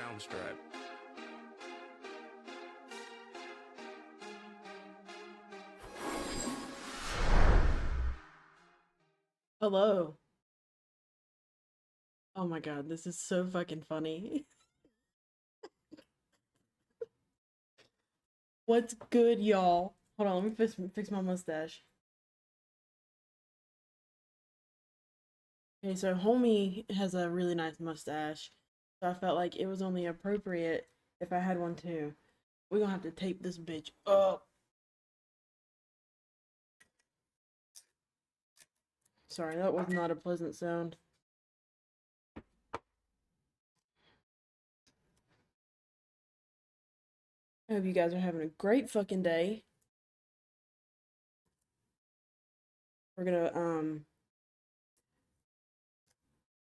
soundstripe. Hello. Oh my god, this is so fucking funny. What's good, y'all? Hold on, let me fix my mustache. Okay, so homie has a really nice mustache, so I felt like it was only appropriate if I had one too. We're gonna have to tape this bitch up. Sorry, that was not a pleasant sound. I hope you guys are having a great fucking day. We're gonna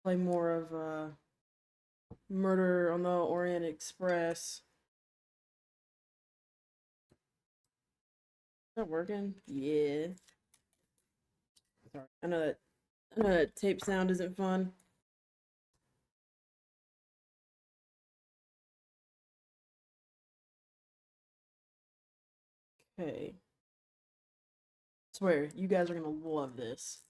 play more of Murder on the Orient Express. Is that working? Yeah. Sorry. I know that tape sound isn't fun. Okay. Swear, you guys are gonna love this.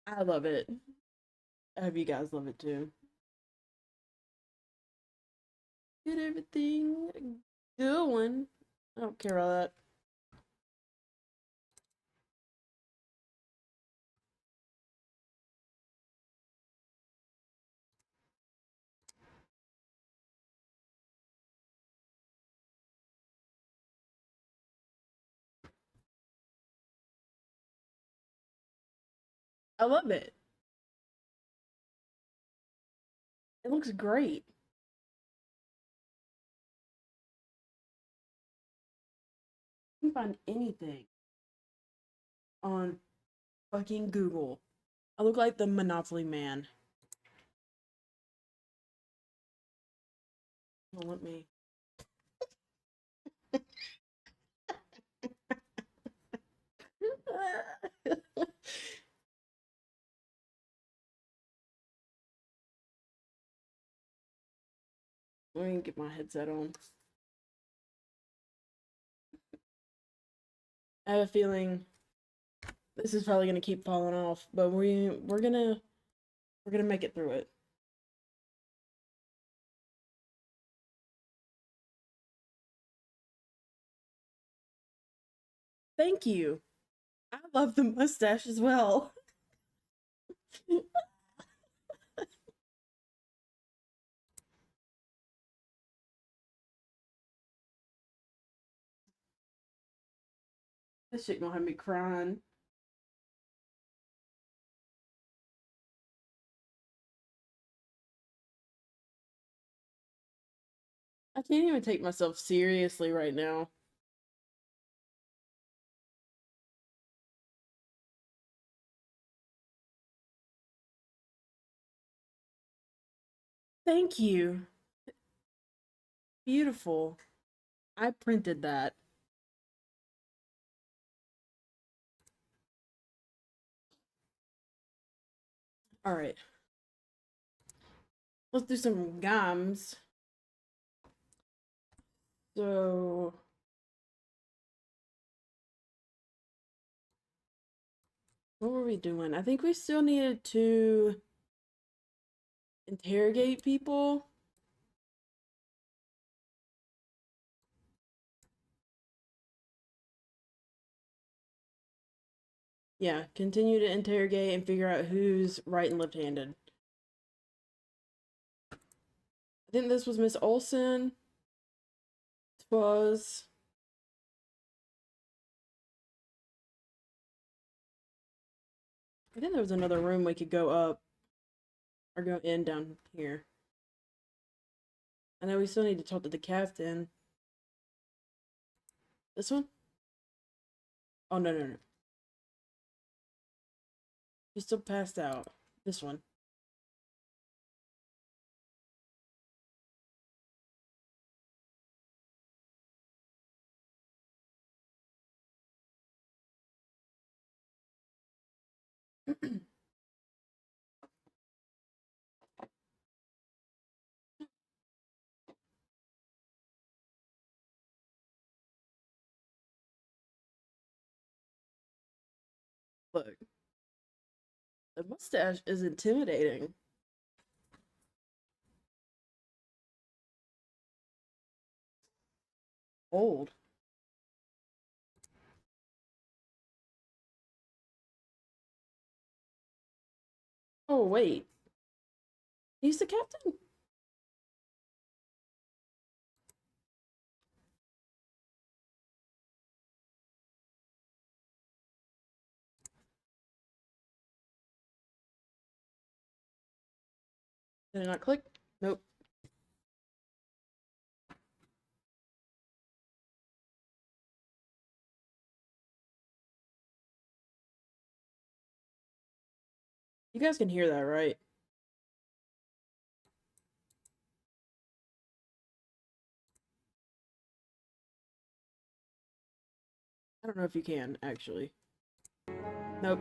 I love it. I hope you guys love it too. Get everything going. I don't care about that. I love it. It looks great. You can find anything on fucking Google. I look like the Monopoly man. Well, let me. Let me get my headset on. I have a feeling this is probably gonna keep falling off, but we're gonna make it through it. Thank you. I love the mustache as well. This shit gonna have me crying. I can't even take myself seriously right now. Thank you. Beautiful. I printed that. All right. Let's do some gums. So, what were we doing? I think we still needed to interrogate people. Yeah, continue to interrogate and figure out who's right and left-handed. I think this was Miss Olson. This was. I think there was another room we could go up or go in down here. I know we still need to talk to the captain. This one? Oh, no, no, no. He's still passed out. This one. Look, the mustache is intimidating. Old. Oh, wait. He's the captain? Did I not click? Nope. You guys can hear that, right? I don't know if you can, actually. Nope.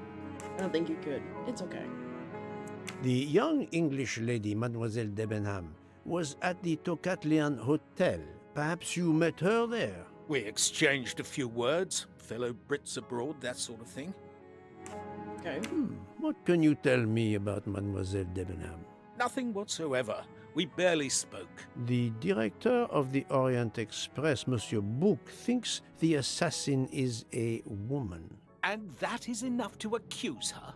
I don't think you could. It's okay. The young English lady, Mademoiselle Debenham, was at the Tocatlian Hotel. Perhaps you met her there? We exchanged a few words, fellow Brits abroad, that sort of thing. Okay. What can you tell me about Mademoiselle Debenham? Nothing whatsoever. We barely spoke. The director of the Orient Express, Monsieur Bouc, thinks the assassin is a woman. And that is enough to accuse her?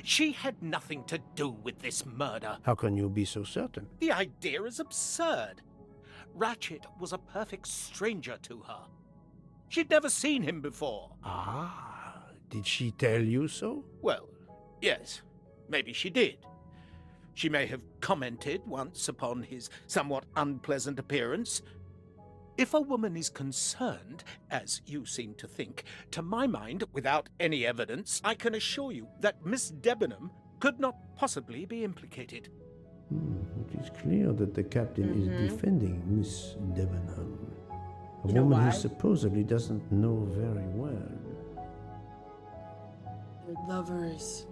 She had nothing to do with this murder. How can you be so certain? The idea is absurd. Ratchet was a perfect stranger to her. She'd never seen him before. Ah, did she tell you so? Well, yes, maybe she did. She may have commented once upon his somewhat unpleasant appearance. If a woman is concerned, as you seem to think, to my mind, without any evidence, I can assure you that Miss Debenham could not possibly be implicated. It is clear that the captain is defending Miss Debenham. A You know woman why? he supposedly doesn't know very well. They're lovers.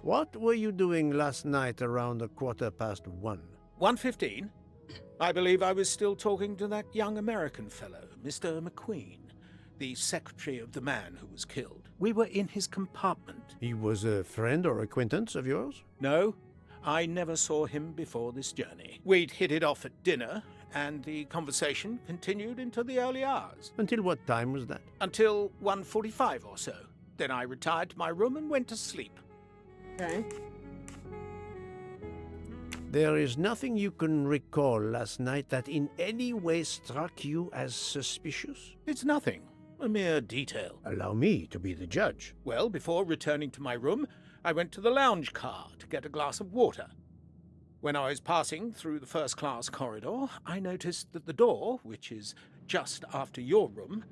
What were you doing last night around 1:15? 1:15? I believe I was still talking to that young American fellow, Mr. McQueen, the secretary of the man who was killed. We were in his compartment. He was a friend or acquaintance of yours? No, I never saw him before this journey. We'd hit it off at dinner, and the conversation continued into the early hours. Until what time was that? Until 1:45 or so. Then I retired to my room and went to sleep. Okay. There is nothing you can recall last night that in any way struck you as suspicious? It's nothing. A mere detail. Allow me to be the judge. Well, before returning to my room, I went to the lounge car to get a glass of water. When I was passing through the first-class corridor, I noticed that the door, which is just after your room,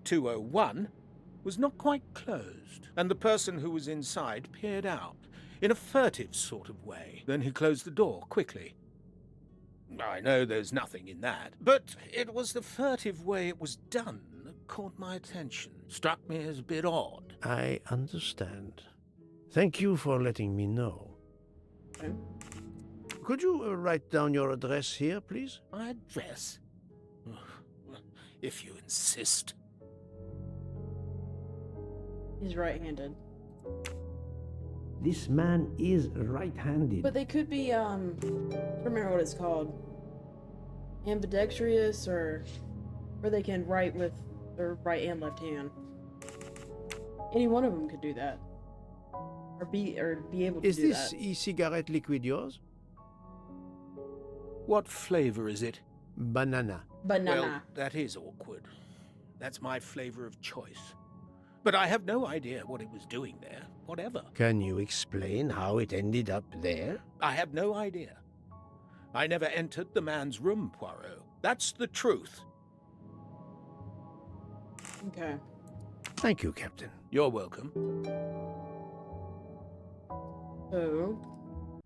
201, was not quite closed, and the person who was inside peered out in a furtive sort of way. Then he closed the door quickly. I know there's nothing in that, but it was the furtive way it was done that caught my attention. Struck me as a bit odd. I understand. Thank you for letting me know. Okay. Could you write down your address here, please? My address? If you insist. He's right-handed. This man is right-handed. But they could be, I don't remember what it's called. Ambidextrous, or where they can write with their right and left hand. Any one of them could do that. Or be able to Is do this that. e-cigarette liquid yours? What flavor is it? Banana. Banana. Well, that is awkward. That's my flavor of choice. But I have no idea what it was doing there, whatever. Can you explain how it ended up there? I have no idea. I never entered the man's room, Poirot. That's the truth. Okay. Thank you, Captain. You're welcome. So,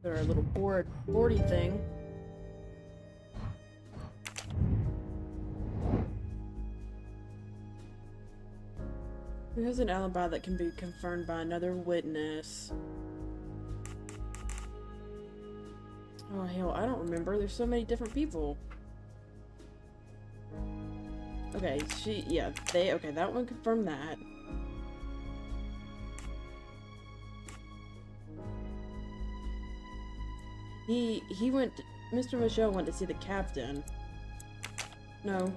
their little boardy thing. Who has an alibi that can be confirmed by another witness? Oh hell, I don't remember. There's so many different people. Okay, okay, that one confirmed that. He went. Mr. Michel went to see the captain. No.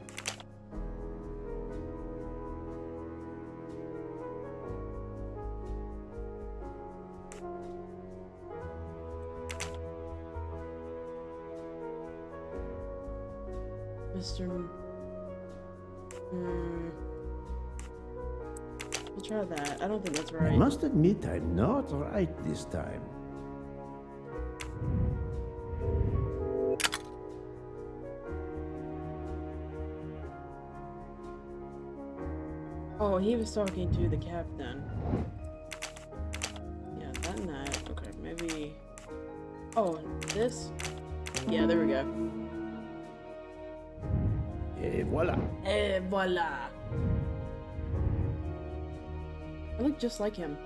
Mr. We'll try that. I don't think that's right. I must admit I'm not right this time. Oh, he was talking to the captain. Yeah, that and that. Okay, maybe... Oh, this? Yeah, there we go. Et voilà. Et voila! I look just like him.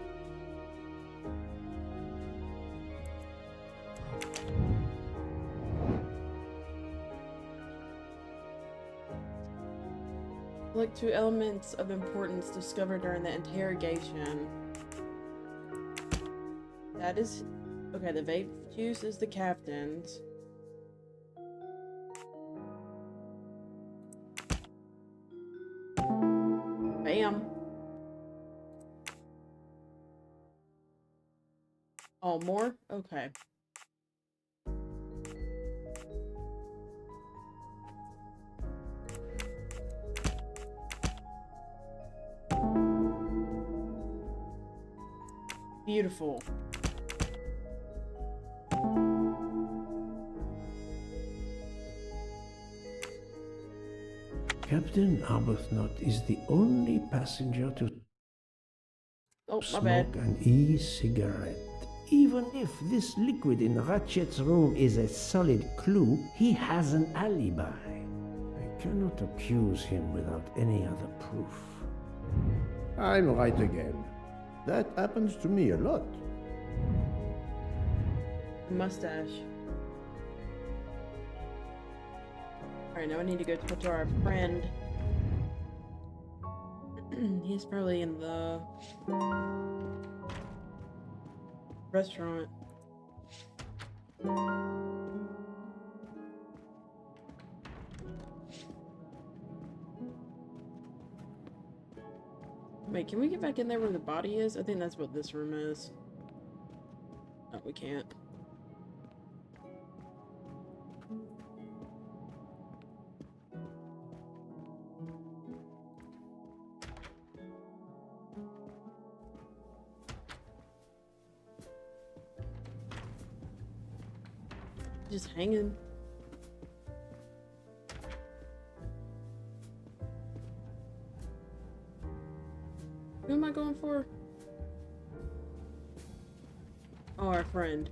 Look, 2 elements of importance discovered during the interrogation. That is... Okay, the vape juice is the captain's. Bam! Oh, more? Okay. Beautiful. Captain Arbuthnot is the only passenger to Oh, my smoke bad. an e-cigarette. Even if this liquid in Ratchet's room is a solid clue, he has an alibi. I cannot accuse him without any other proof. I'm right again. That happens to me a lot. Mustache. Alright, now I need to go talk to our friend. He's probably in the restaurant. Wait, can we get back in there where the body is? I think that's what this room is. No, we can't. Just hanging. Who am I going for? Oh, our friend.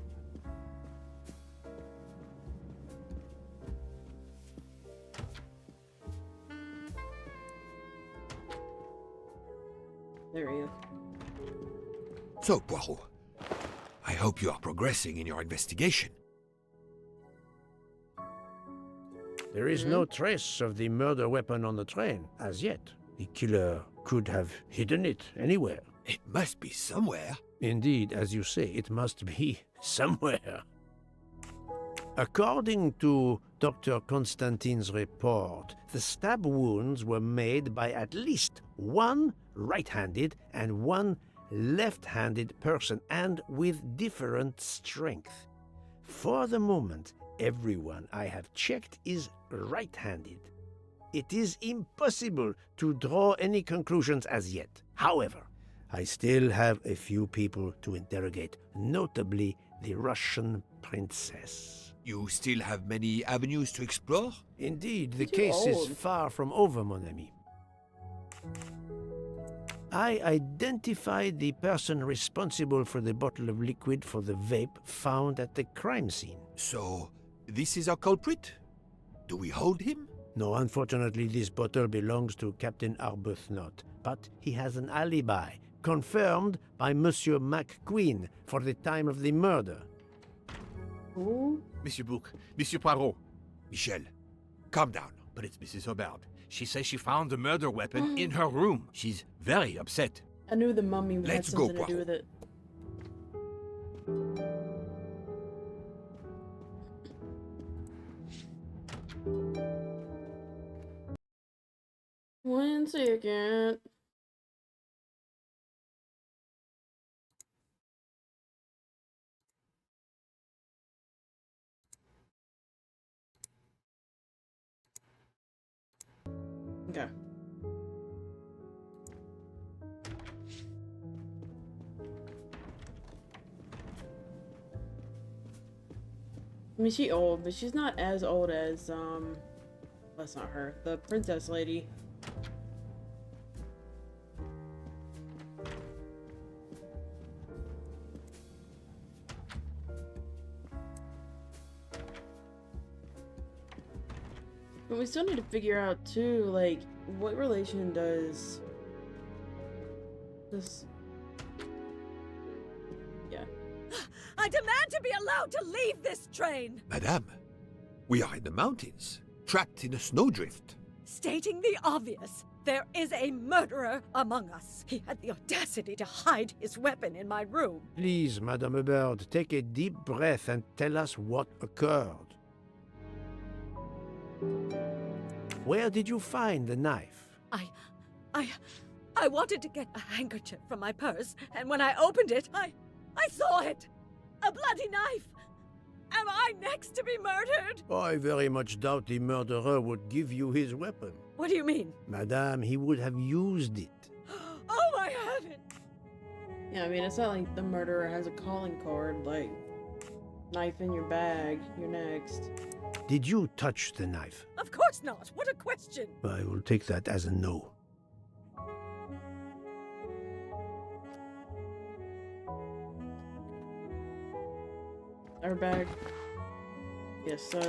There he is. So, Poirot, I hope you are progressing in your investigation. There is no trace of the murder weapon on the train, as yet. The killer could have hidden it anywhere. It must be somewhere. Indeed, as you say, it must be somewhere. According to Dr. Constantine's report, the stab wounds were made by at least one right-handed and one left-handed person, and with different strength. For the moment, everyone I have checked is right-handed. It is impossible to draw any conclusions as yet. However, I still have a few people to interrogate, notably the Russian princess. You still have many avenues to explore? Indeed, the Too case is old. far from over, mon ami. I identified the person responsible for the bottle of liquid for the vape found at the crime scene. So, this is our culprit? Do we hold him? No, unfortunately, this bottle belongs to Captain Arbuthnot, but he has an alibi, confirmed by Monsieur McQueen for the time of the murder. Ooh. Monsieur Bouc, Monsieur Poirot, Michel, calm down. but it's Mrs. Aubert. She says she found the murder weapon in her room. She's very upset. I knew the mummy had Let's go, something to do Poirot. with it. second. Okay. I mean, she's old, but she's not as old as, that's not her. The princess lady. But we still need to figure out, too, like, what relation does this... Yeah. I demand to be allowed to leave this train! Madame, we are in the mountains, trapped in a snowdrift. Stating the obvious, there is a murderer among us. He had the audacity to hide his weapon in my room. Please, Madame Hubbard, take a deep breath and tell us what occurred. Where did you find the knife? I wanted to get a handkerchief from my purse, and when I opened it, I saw it! A bloody knife! Am I next to be murdered? I very much doubt the murderer would give you his weapon. What do you mean? Madame, he would have used it. Oh, I haven't! Yeah, I mean, it's not like the murderer has a calling card, like, knife in your bag, you're next. Did you touch the knife? Of course not! What a question! I will take that as a no. Our bag. Yes, so.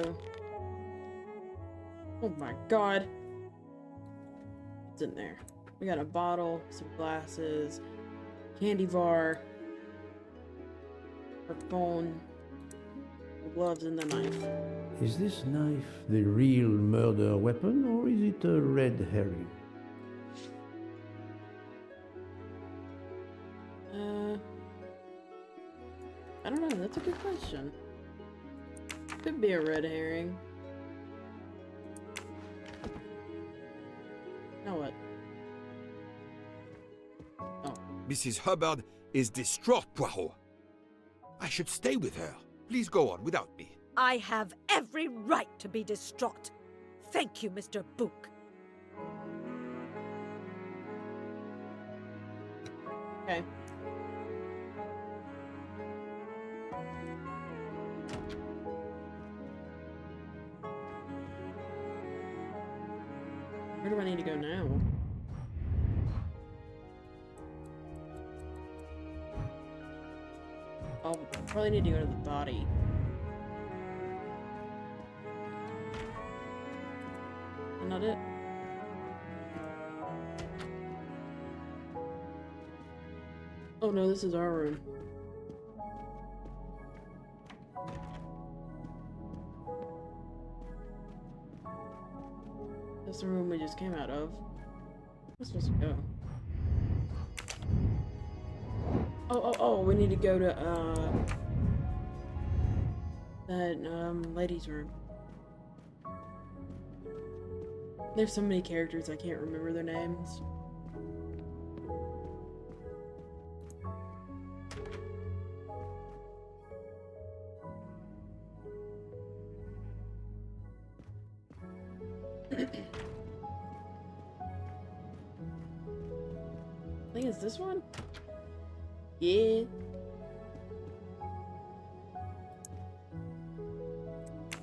Oh my god. What's in there? We got a bottle, some glasses, candy bar, her phone, the gloves, and the knife. Is this knife the real murder weapon, or is it a red herring? I don't know, that's a good question. Could be a red herring. Now what? Oh. Mrs. Hubbard is distraught, Poirot. I should stay with her. Please go on without me. I have every right to be distraught. Thank you, Mr. Book. Okay. Where do I need to go now? I'll probably need to go to the body. Is that not it? Oh no, this is our room. That's the room we just came out of. We're supposed to go. Oh, we need to go to, that, ladies' room. There's so many characters I can't remember their names. I think it's this one? Yeah.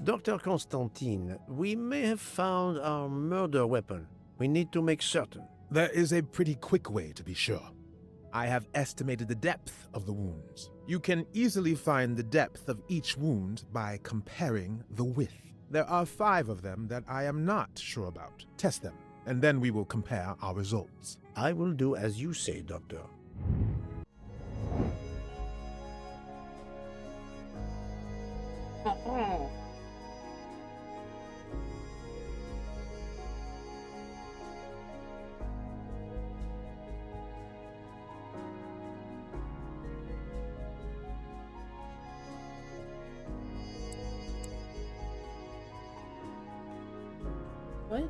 Dr. Constantine, we may have found our murder weapon. We need to make certain. There is a pretty quick way to be sure. I have estimated the depth of the wounds. You can easily find the depth of each wound by comparing the width. There are 5 of them that I am not sure about. Test them, and then we will compare our results. I will do as you say, Doctor. What?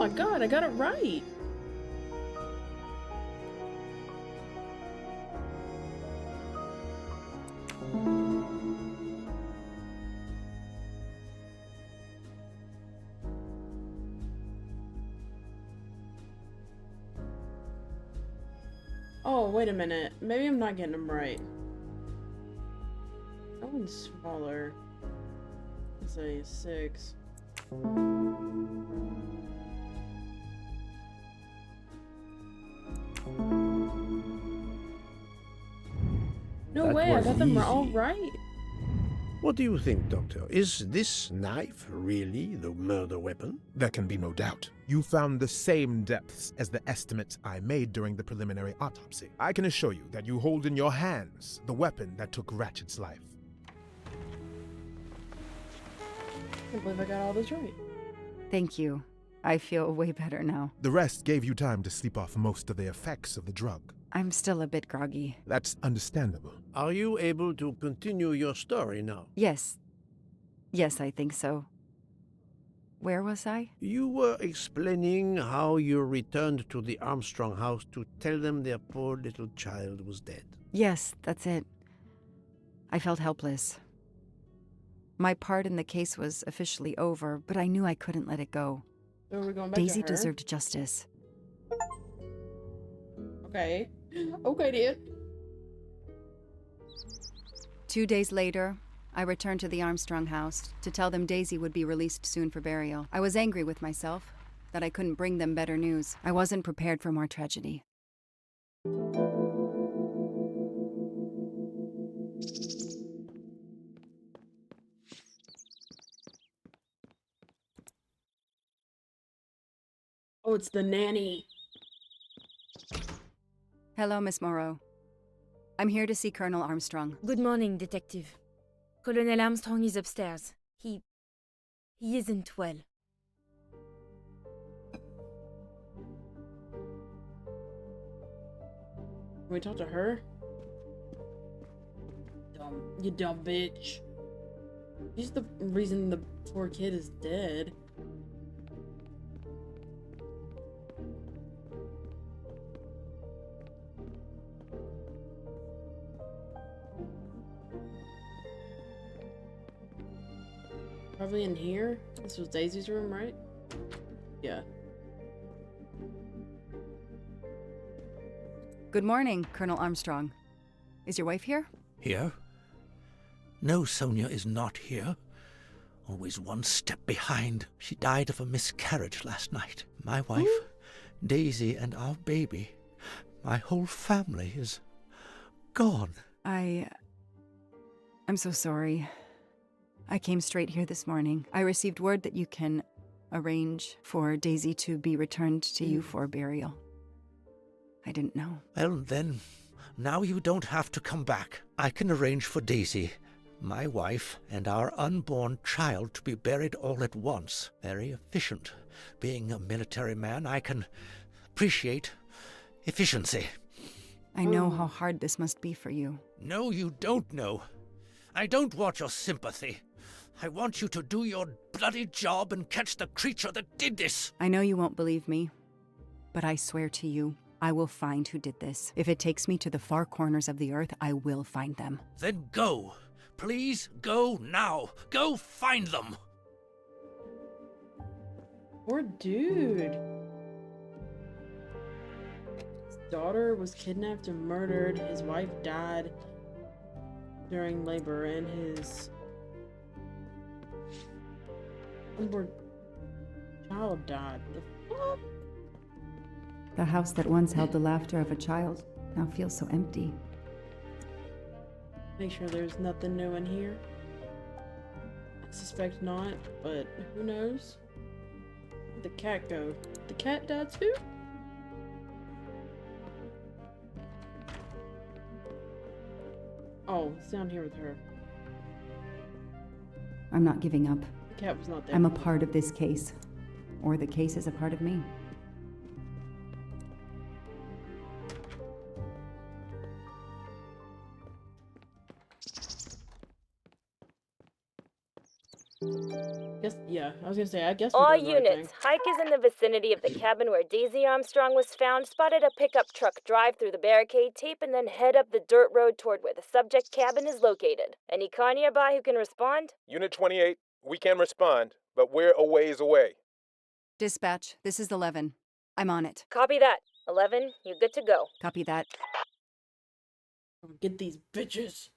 my god, I got it right. Oh, wait a minute. Maybe I'm not getting them right. That one's smaller. Let's say 6. No That way, I was got them all easy. right. What do you think, Doctor? Is this knife really the murder weapon? There can be no doubt. You found the same depths as the estimates I made during the preliminary autopsy. I can assure you that you hold in your hands the weapon that took Ratchet's life. I can't believe I got all this right. Thank you. I feel way better now. The rest gave you time to sleep off most of the effects of the drug. I'm still a bit groggy. That's understandable. Are you able to continue your story now? Yes. Yes, I think so. Where was I? You were explaining how you returned to the Armstrong house to tell them their poor little child was dead. Yes, that's it. I felt helpless. My part in the case was officially over, but I knew I couldn't let it go. So we're going back Daisy to her? deserved justice. Okay. Okay, dude. 2 days later, I returned to the Armstrong house to tell them Daisy would be released soon for burial. I was angry with myself that I couldn't bring them better news. I wasn't prepared for more tragedy. Oh, it's the nanny. Hello, Miss Morrow. I'm here to see Colonel Armstrong. Good morning, Detective. Colonel Armstrong is upstairs. He isn't well. Can we talk to her? You dumb bitch. She's the reason the poor kid is dead. Probably in here? This was Daisy's room, right? Yeah. Good morning, Colonel Armstrong. Is your wife here? Here? No, Sonia is not here. Always one step behind. She died of a miscarriage last night. My wife, Daisy, and our baby. My whole family is gone. I'm so sorry. I came straight here this morning. I received word that you can arrange for Daisy to be returned to you for burial. I didn't know. Well, then, now you don't have to come back. I can arrange for Daisy, my wife, and our unborn child to be buried all at once. Very efficient. Being a military man, I can appreciate efficiency. I know how hard this must be for you. No, you don't know. I don't want your sympathy. I want you to do your bloody job and catch the creature that did this. I know you won't believe me, but I swear to you, I will find who did this. If it takes me to the far corners of the earth, I will find them. Then go. Please go now. Go find them. Poor dude. His daughter was kidnapped and murdered. His wife died during labor, and his unborn child died. The fuck? The house that once held the laughter of a child now feels so empty. Make sure there's nothing new in here. I suspect not, but who knows? Where'd the cat go? The cat died too? Oh, it's down here with her. I'm not giving up. The cat was not there. I'm a part of this case. Or the case is a part of me. Yeah, I was gonna say, I guess we're All doing the right units, thing. Hike is in the vicinity of the cabin where Daisy Armstrong was found. Spotted a pickup truck drive through the barricade tape and then head up the dirt road toward where the subject cabin is located. Any car nearby who can respond? Unit 28, we can respond, but we're a ways away. Dispatch, this is 11. I'm on it. Copy that. 11, you good to go. Copy that. Get these bitches.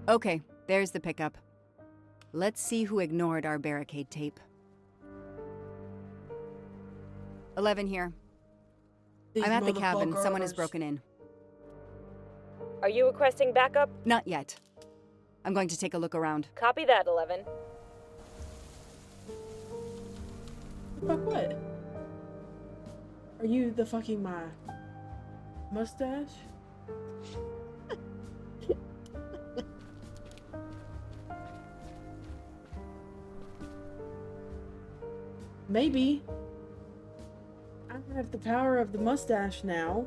Okay, there's the pickup. Let's see who ignored our barricade tape. 11 here. These I'm at the cabin. Someone has motherfuckers. broken in. Are you requesting backup? Not yet. I'm going to take a look around. Copy that, 11. Fuck what? Are you the fucking my mustache? Maybe. I have the power of the mustache now.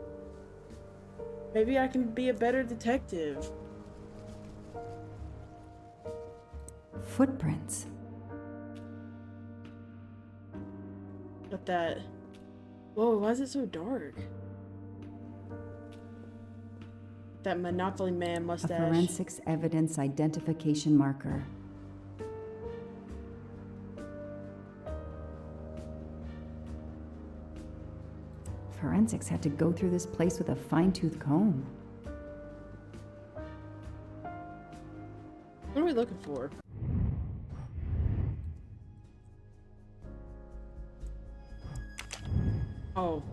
Maybe I can be a better detective. Footprints. But that... Whoa, why is it so dark? That Monopoly Man A mustache. forensics evidence identification marker. Forensics had to go through this place with a fine-tooth comb. What are we looking for? Oh.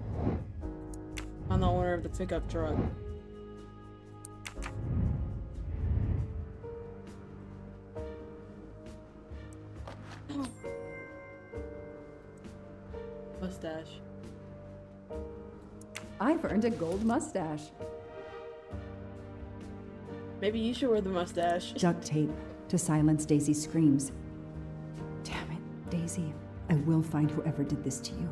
I'm the owner of the pickup truck. Mustache. I've earned a gold mustache. Maybe you should wear the mustache. Duct tape to silence Daisy's screams. Damn it, Daisy. I will find whoever did this to you.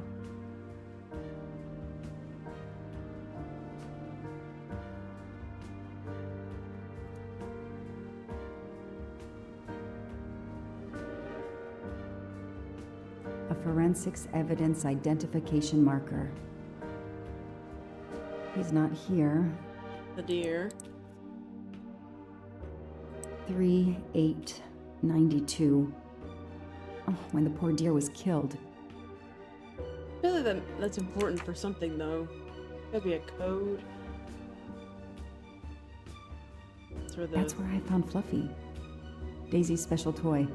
A forensics evidence identification marker. He's not here. The deer. 3892. Oh, when the poor deer was killed. I feel like that's important for something, though. Gotta be a code. That's where I found Fluffy. Daisy's special toy.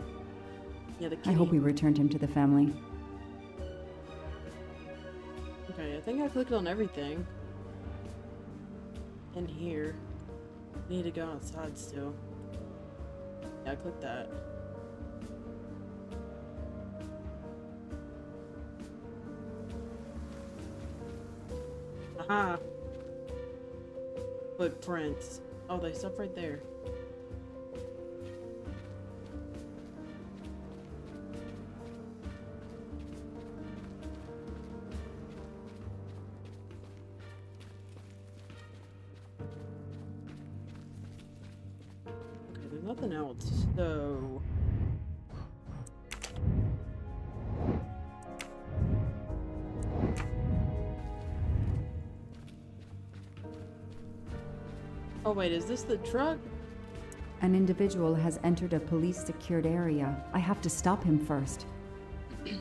Yeah, the I kitty. hope we returned him to the family. Okay, I think I clicked on everything. In here. Need to go outside still. Yeah, I clicked that. Aha! Footprints. Oh, they stop right there. Okay, there's nothing else, so... Oh wait, is this the truck? An individual has entered a police-secured area. I have to stop him first. You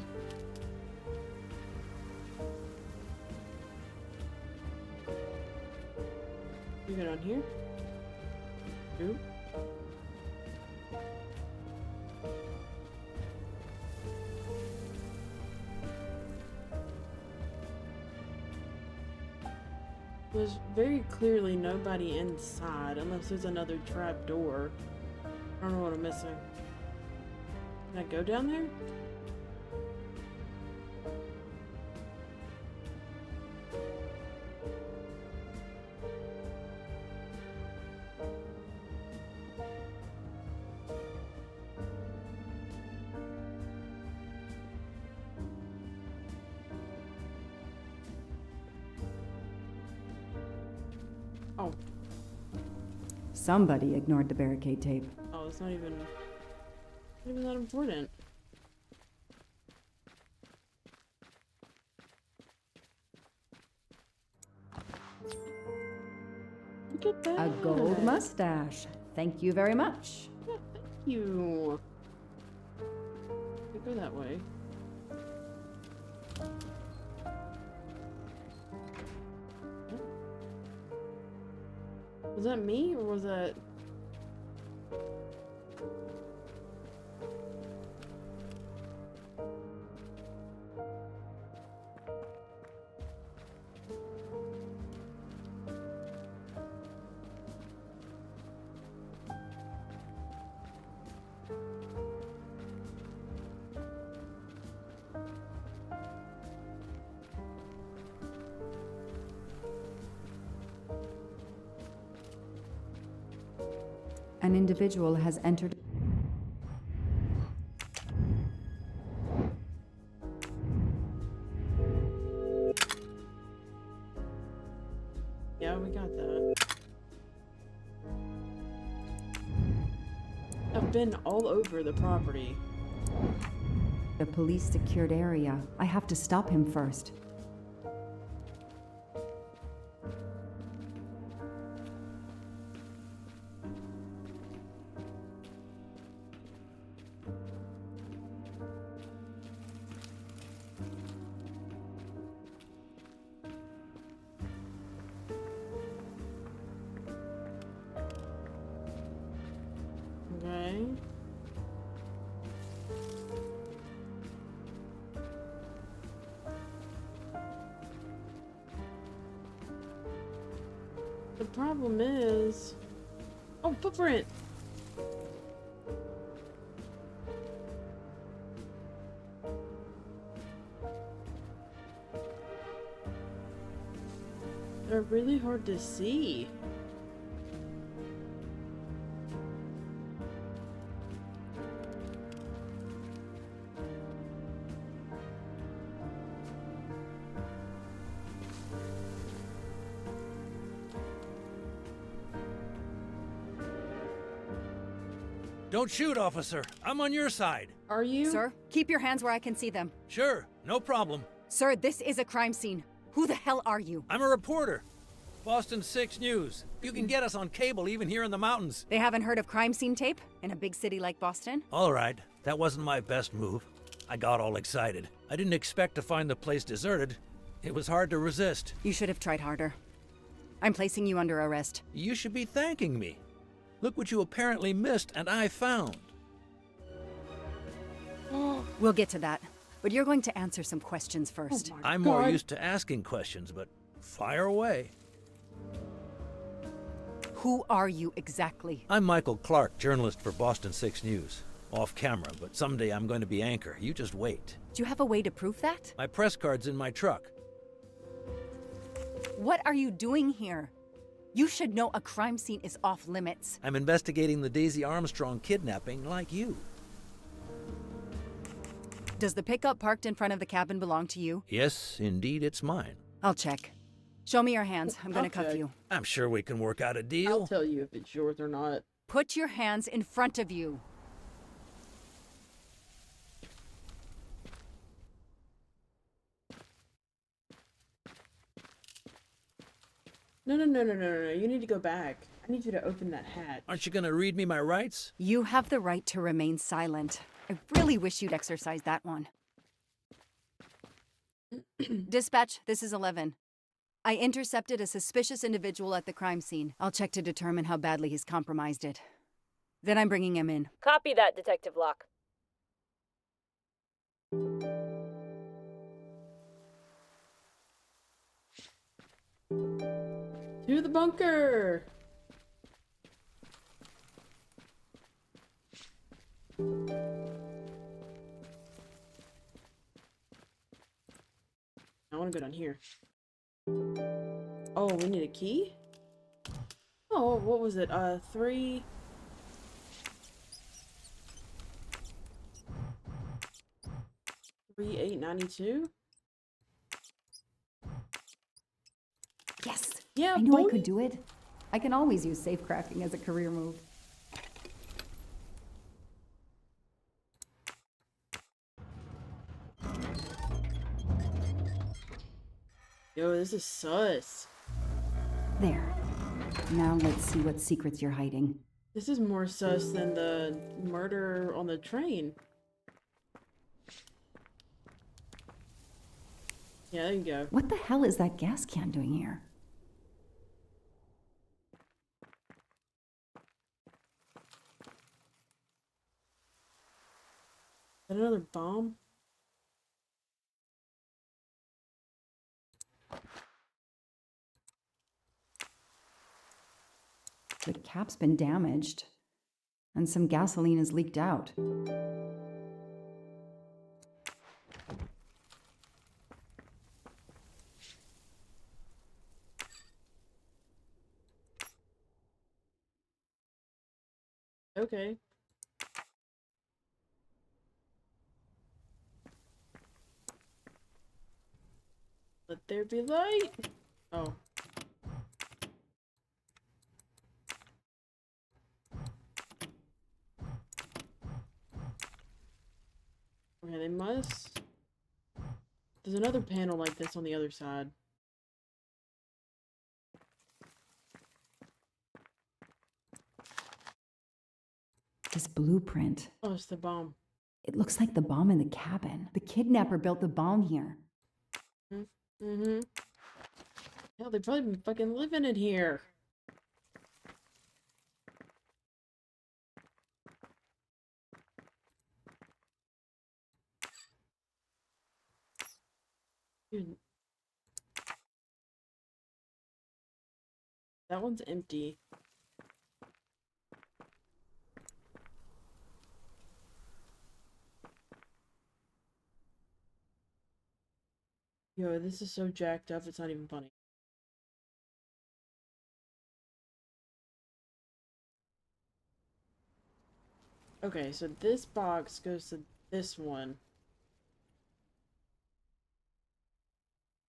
get on here? Oop. There's very clearly nobody inside, unless there's another trap door. I don't know what I'm missing. Can I go down there? Somebody ignored the barricade tape. Oh, it's not even that important. Look at that. A gold mustache. Thank you very much. Yeah, thank you. We go that way. Was that me, or was that... An individual has entered. Yeah, we got that. I've been all over the property. A police secured area. I have to stop him first. Okay. The problem is... Oh, footprint! They're really hard to see. Don't shoot, officer. I'm on your side. Are you? Sir, keep your hands where I can see them. Sure, no problem. Sir, this is a crime scene. Who the hell are you? I'm a reporter. Boston 6 News. You can get us on cable even here in the mountains. They haven't heard of crime scene tape in a big city like Boston? All right, that wasn't my best move. I got all excited. I didn't expect to find the place deserted. It was hard to resist. You should have tried harder. I'm placing you under arrest. You should be thanking me. Look what you apparently missed and I found. We'll get to that, but you're going to answer some questions first. Oh my I'm more used to asking questions, but fire away. Who are you exactly? I'm Michael Clark, journalist for Boston 6 News. Off camera, but someday I'm going to be anchor. You just wait. Do you have a way to prove that? My press card's in my truck. What are you doing here? You should know a crime scene is off limits. I'm investigating the Daisy Armstrong kidnapping like you. Does the pickup parked in front of the cabin belong to you? Yes, indeed, it's mine. I'll check. Show me your hands. I'm gonna cuff Okay. you. I'm sure we can work out a I'll deal. tell you if it's yours or not. Put your hands in front of you. No, no, no, no, no, no, no. You need to go back. I need you to open that hatch. Aren't you going to read me my rights? You have the right to remain silent. I really wish you'd exercise that one. Dispatch, this is 11. I intercepted a suspicious individual at the crime scene. I'll check to determine how badly he's compromised it. Then I'm bringing him in. Copy that, Detective Locke. To the bunker! I want to go down here. Oh, we need a key? Oh, what was it? 3... 3892? Yes! Yeah, I knew I boy. could do it. I can always use safecracking as a career move. Yo, this is sus. There. Now let's see what secrets you're hiding. This is more sus than the murder on the train. Yeah, there you go. What the hell is that gas can doing here? Is that another bomb? The cap's been damaged, and some gasoline has leaked out. Okay. Let there be light. Oh. Okay, they must... There's another panel like this on the other side. This blueprint. Oh, it's the bomb. It looks like the bomb in the cabin. The kidnapper built the bomb here. Mm-hmm. Hell, they've probably been fucking living in here. Dude. That one's empty. Yo, this is so jacked up, it's not even funny. Okay, so this box goes to this one.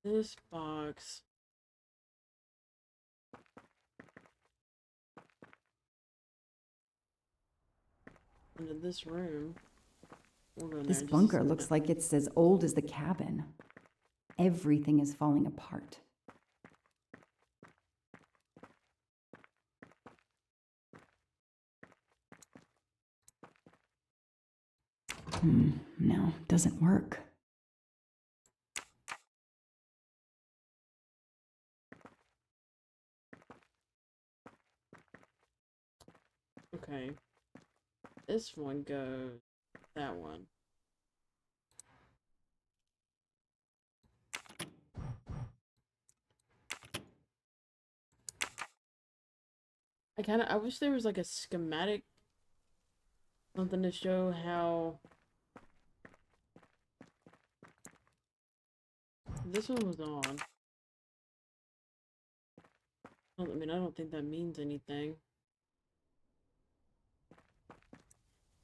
This box. Into this room. We'll go in This there in just a bunker second. looks like it's as old as the cabin. Everything is falling apart. No, doesn't work. Okay. This one goes that one. I wish there was like a schematic, something to show how this one was on. I mean, I don't think that means anything.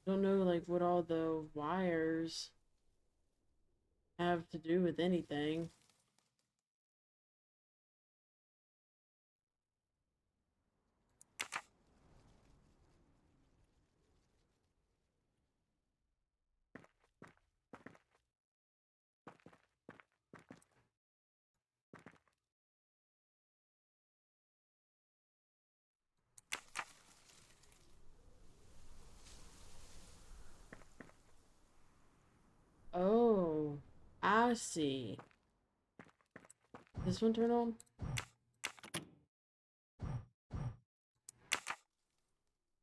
Don't know like what all the wires have to do with anything. Oh, I see. This one turn on?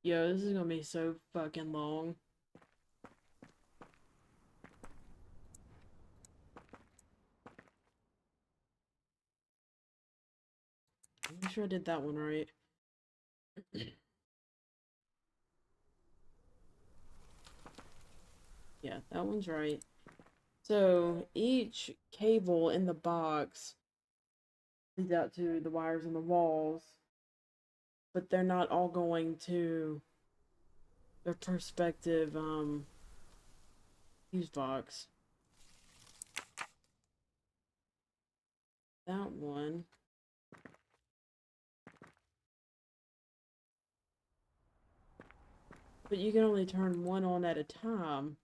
Yo, this is gonna be so fucking long. I'm sure I did that one right. Yeah, that one's right. So each cable in the box leads out to the wires in the walls, but they're not all going to their perspective fuse box. That one But you can only turn one on at a time.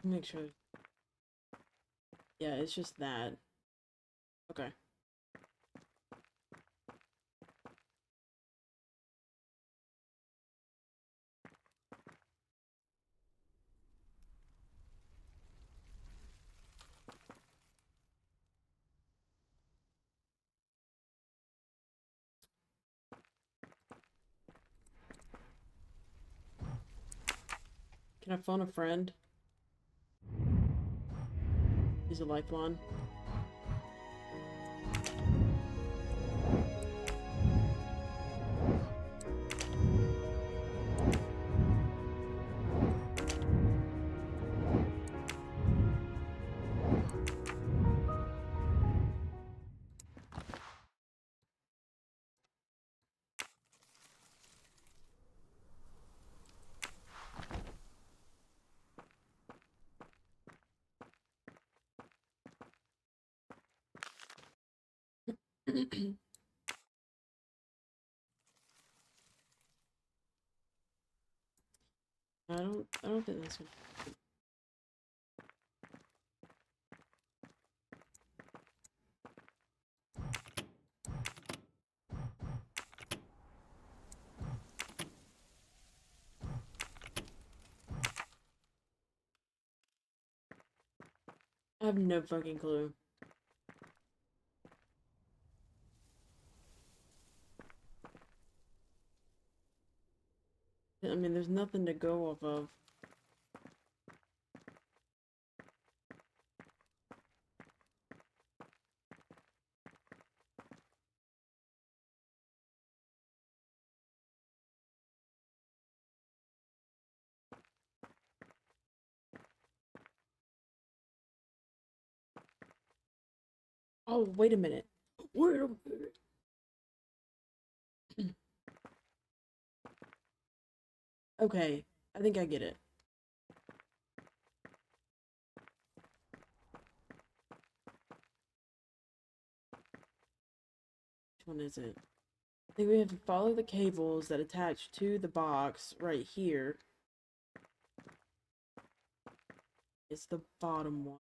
Make sure. Yeah, it's just that. Okay. Can I phone a friend? Use a lifeline. I don't think that's gonna. I have no fucking clue. I mean, there's nothing to go off of. Oh, wait a minute. Wait a minute. Okay, I think I get it. Which one is it? I think we have to follow the cables that attach to the box right here. It's the bottom one.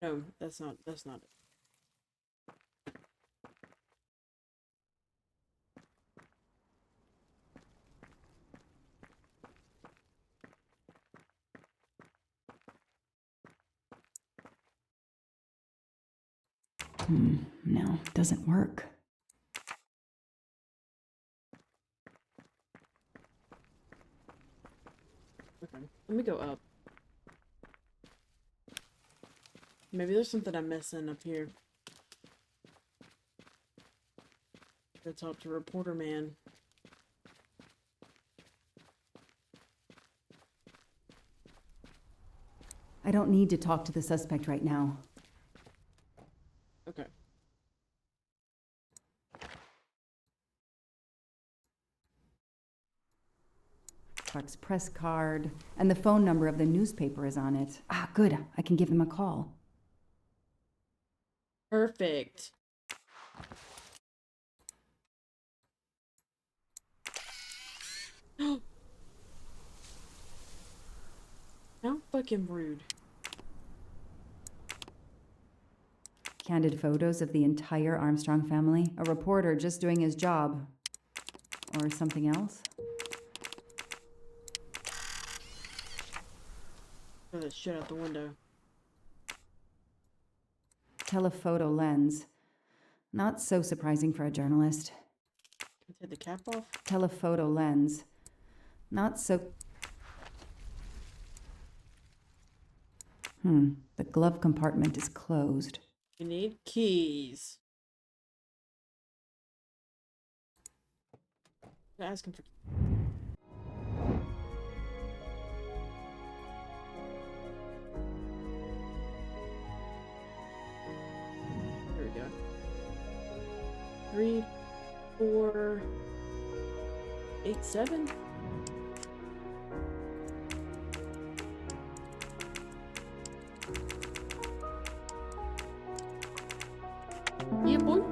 No, that's not it. No, doesn't work. Okay, let me go up. Maybe there's something I'm missing up here. Let's talk to Reporter Man. I don't need to talk to the suspect right now. Okay. Clark's press card, and the phone number of the newspaper is on it. Ah, good. I can give them a call. Perfect. How fucking rude. Candid photos of the entire Armstrong family. A reporter just doing his job. Or something else? Throw that shit out the window. Telephoto lens. Not so surprising for a journalist. Can I take the cap off? Telephoto lens. Not so... The glove compartment is closed. You need keys. Ask him for. 3487. Yeah, boy.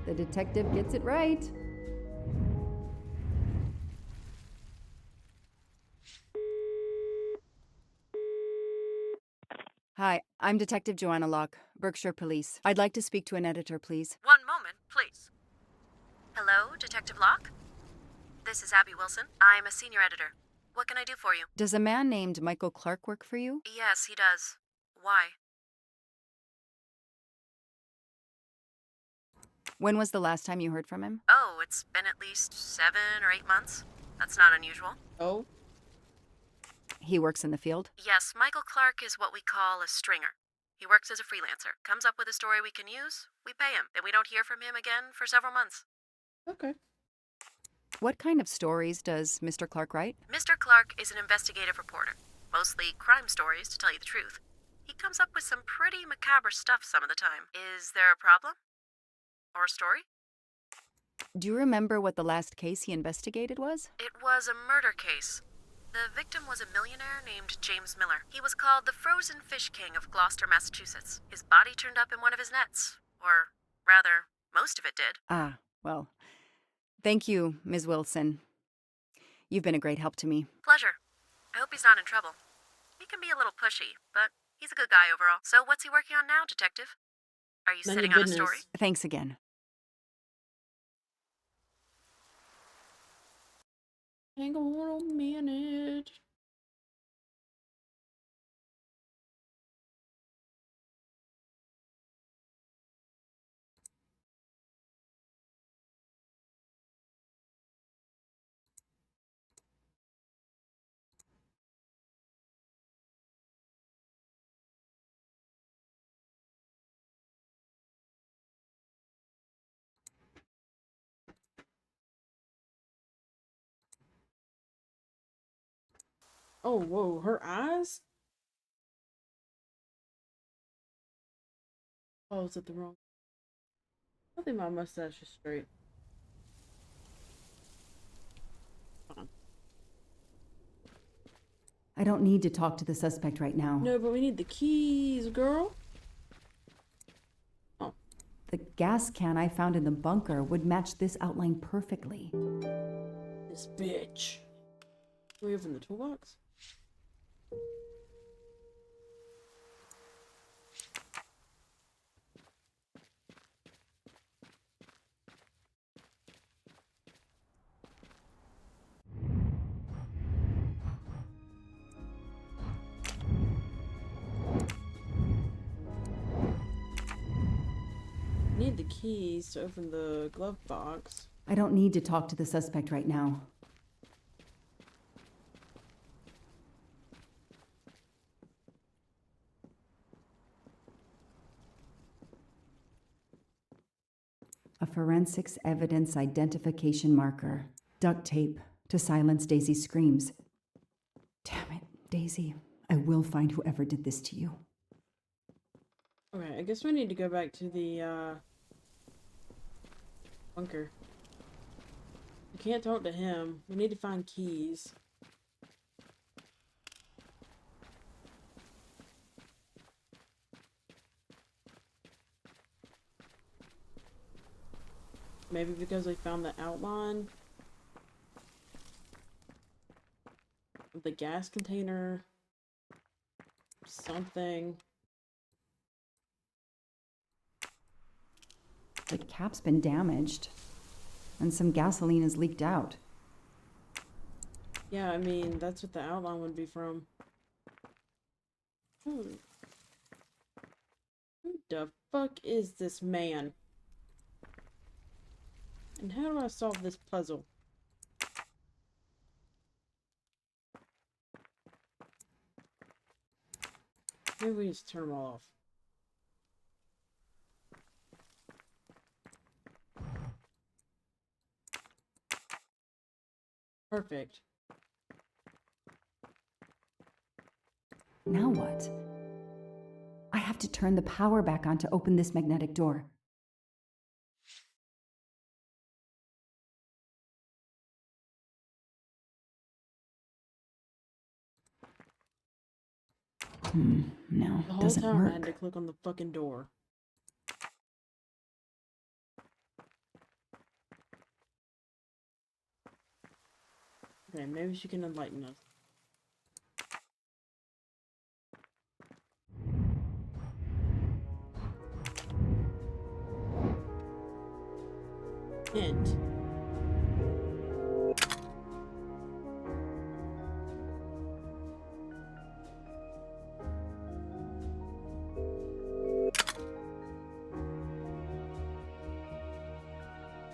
The detective gets it right. Hi, I'm Detective Joanna Locke, Berkshire Police. I'd like to speak to an editor, please. One moment, please. Hello, Detective Locke? This is Abby Wilson. I'm a senior editor. What can I do for you? Does a man named Michael Clark work for you? Yes, he does. Why? When was the last time you heard from him? Oh, it's been at least 7 or 8 months. That's not unusual. Oh, He works in the field? Yes, Michael Clark is what we call a stringer. He works as a freelancer, comes up with a story we can use, we pay him, then we don't hear from him again for several months. okay. What kind of stories does Mr. Clark write? Mr. Clark is an investigative reporter, mostly crime stories, to tell you the truth. He comes up with some pretty macabre stuff some of the time. Is there a problem? Or a story? Do you remember what the last case he investigated was? It was a murder case. The victim was a millionaire named James Miller. He was called the Frozen Fish King of Gloucester, Massachusetts. His body turned up in one of his nets. Or, rather, most of it did. Ah, well, thank you, Ms. Wilson. You've been a great help to me. Pleasure. I hope he's not in trouble. He can be a little pushy, but he's a good guy overall. So what's he working on now, Detective? Are you None of sitting your on a story? business. Thanks again. Hang on a minute. Oh, whoa, her eyes? Oh, is it the wrong? I think my mustache is straight. Fine. I don't need to talk to the suspect right now. No, but we need the keys, girl. Oh, The gas can I found in the bunker would match this outline perfectly. this bitch. Do we have in the toolbox? Need the keys to open the glove box. I don't need to talk to the suspect right now. A forensics evidence identification marker. Duct tape to silence Daisy's screams. Damn it, Daisy. I will find whoever did this to you. Okay, I guess we need to go back to the bunker. We can't talk to him. We need to find keys. Maybe because we found the outline of the gas container. Something. The cap's been damaged, and some gasoline has leaked out. Yeah, I mean, that's what the outline would be from. Who the fuck is this man? And how do I solve this puzzle? Maybe we just turn them all off. Perfect. Now what? I have to turn the power back on to open this magnetic door. No, The whole doesn't time I had work. to click on the fucking door. Okay, maybe she can enlighten us. Hint.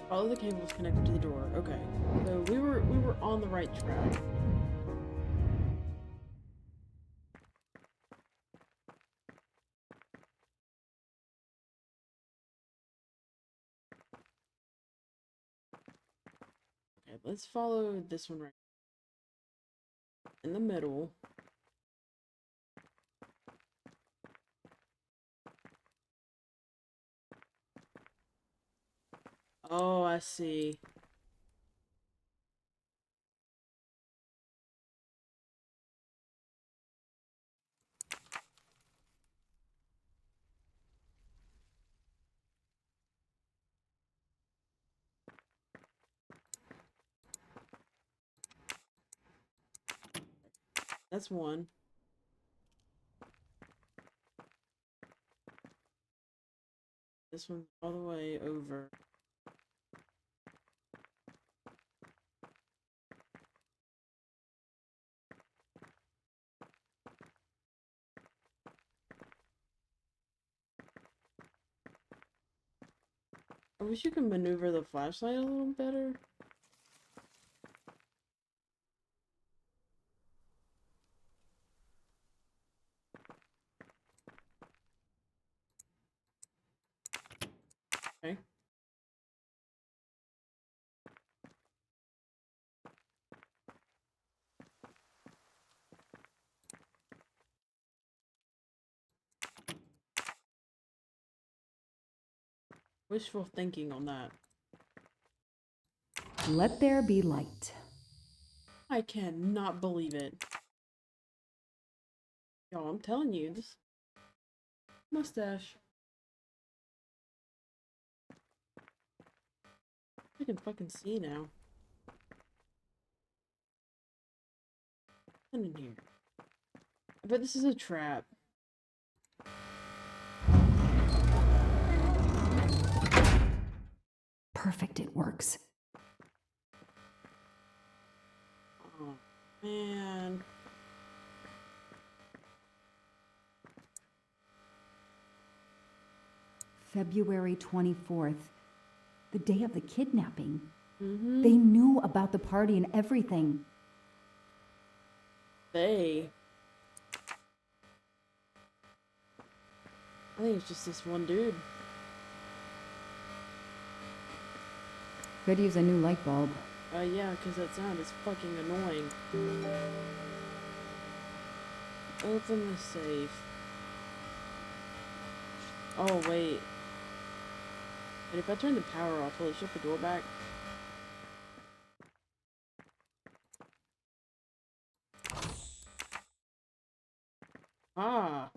Follow the cables connected to the door. Okay, so we were on the right track. Okay, let's follow this one right in the middle. Oh, I see. That's one. This one's all the way over. I wish you could maneuver the flashlight a little better. Okay. Wishful thinking on that. Let there be light. I cannot believe it. Yo, I'm telling you, this mustache. I can fucking see now. What's in here? I bet this is a trap. Perfect, it works. Oh, man. February 24th, the day of the kidnapping. Mm-hmm. They knew about the party and everything. I think it's just this one dude. Could use a new light bulb. Yeah, because that sound is fucking annoying. Open the safe. Oh, wait. And if I turn the power off, will it shut the door back? Ah.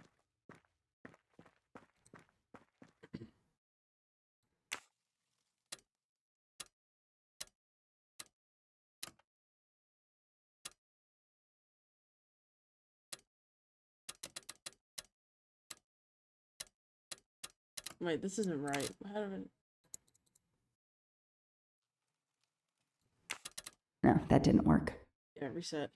Wait, this isn't right. How do I... No, that didn't work. Yeah, reset.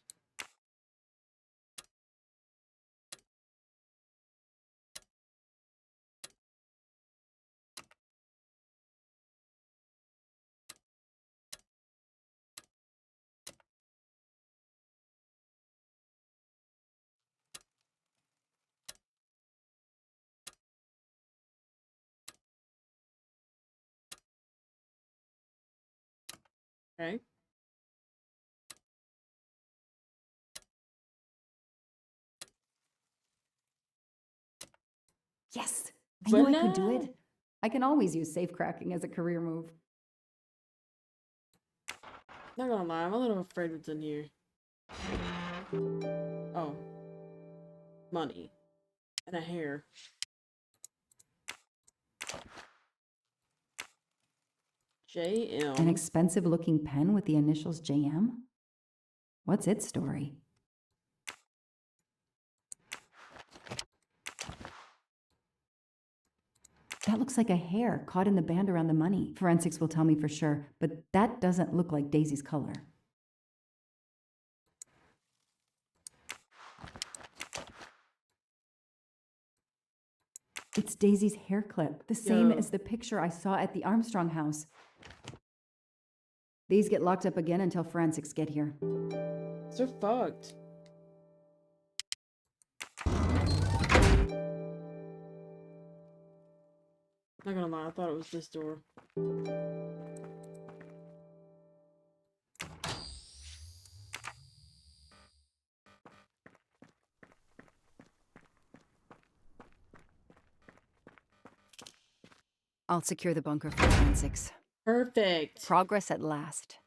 Okay. Yes! I knew I could do it. I can always use safe cracking as a career move. Not gonna lie, I'm a little afraid what's in here. Oh. Money. And a hair. JM. An expensive looking pen with the initials JM? What's its story? That looks like a hair caught in the band around the money. Forensics will tell me for sure, but that doesn't look like Daisy's color. It's Daisy's hair clip, the same as the picture I saw at the Armstrong house. These get locked up again until forensics get here. So fucked. Not gonna lie, I thought it was this door. I'll secure the bunker for forensics. Perfect. Progress at last.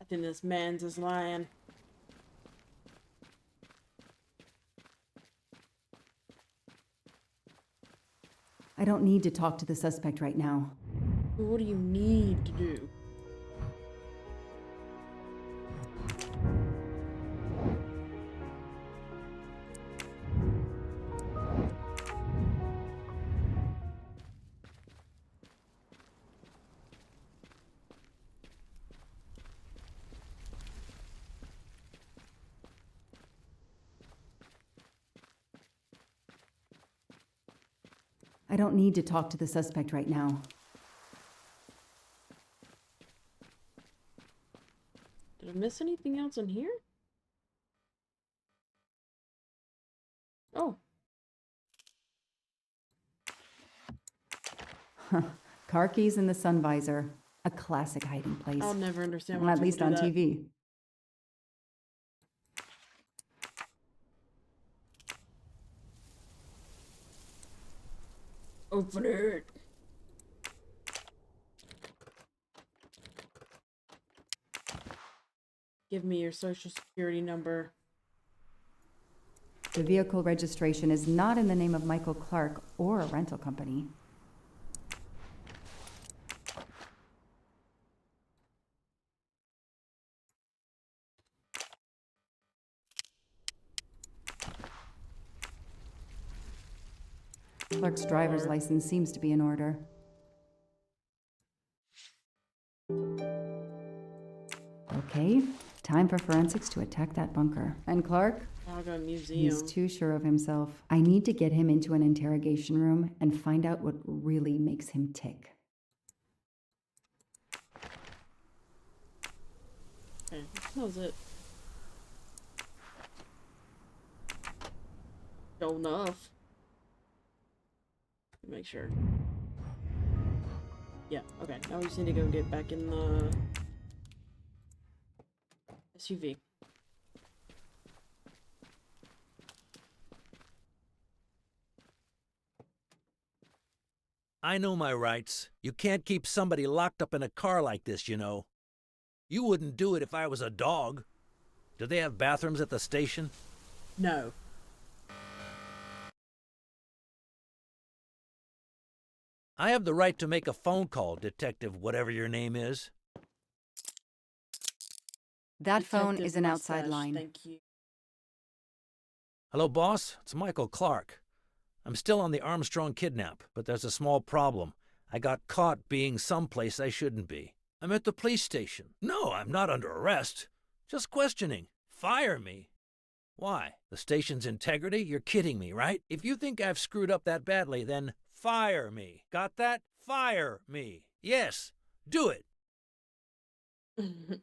I think this man's is lying. I don't need to talk to the suspect right now. What do you need to do? I don't need to talk to the suspect right now. Did I miss anything else in here? Oh. Car keys in the sun visor. A classic hiding place. I'll never understand Well, why at least people on do that. TV. Open it. Give me your social security number. The vehicle registration is not in the name of Michael Clark or a rental company. Clark's driver's license seems to be in order. Okay, time for forensics to attack that bunker. And Clark? I'll go to museum. He's too sure of himself. I need to get him into an interrogation room and find out what really makes him tick. Okay, that was it. Sure enough. Make sure. Yeah, okay. Now we just need to go get back in the SUV. I know my rights. You can't keep somebody locked up in a car like this, you know. You wouldn't do it if I was a dog. Do they have bathrooms at the station? No. I have the right to make a phone call, Detective whatever your name is. That phone Detective is an outside Mustache, line. Thank you. Hello, boss. It's Michael Clark. I'm still on the Armstrong kidnap, but there's a small problem. I got caught being someplace I shouldn't be. I'm at the police station. No, I'm not under arrest. Just questioning. Fire me. Why? The station's integrity? You're kidding me, right? If you think I've screwed up that badly, then fire me. Got that? Fire me. Yes, do it.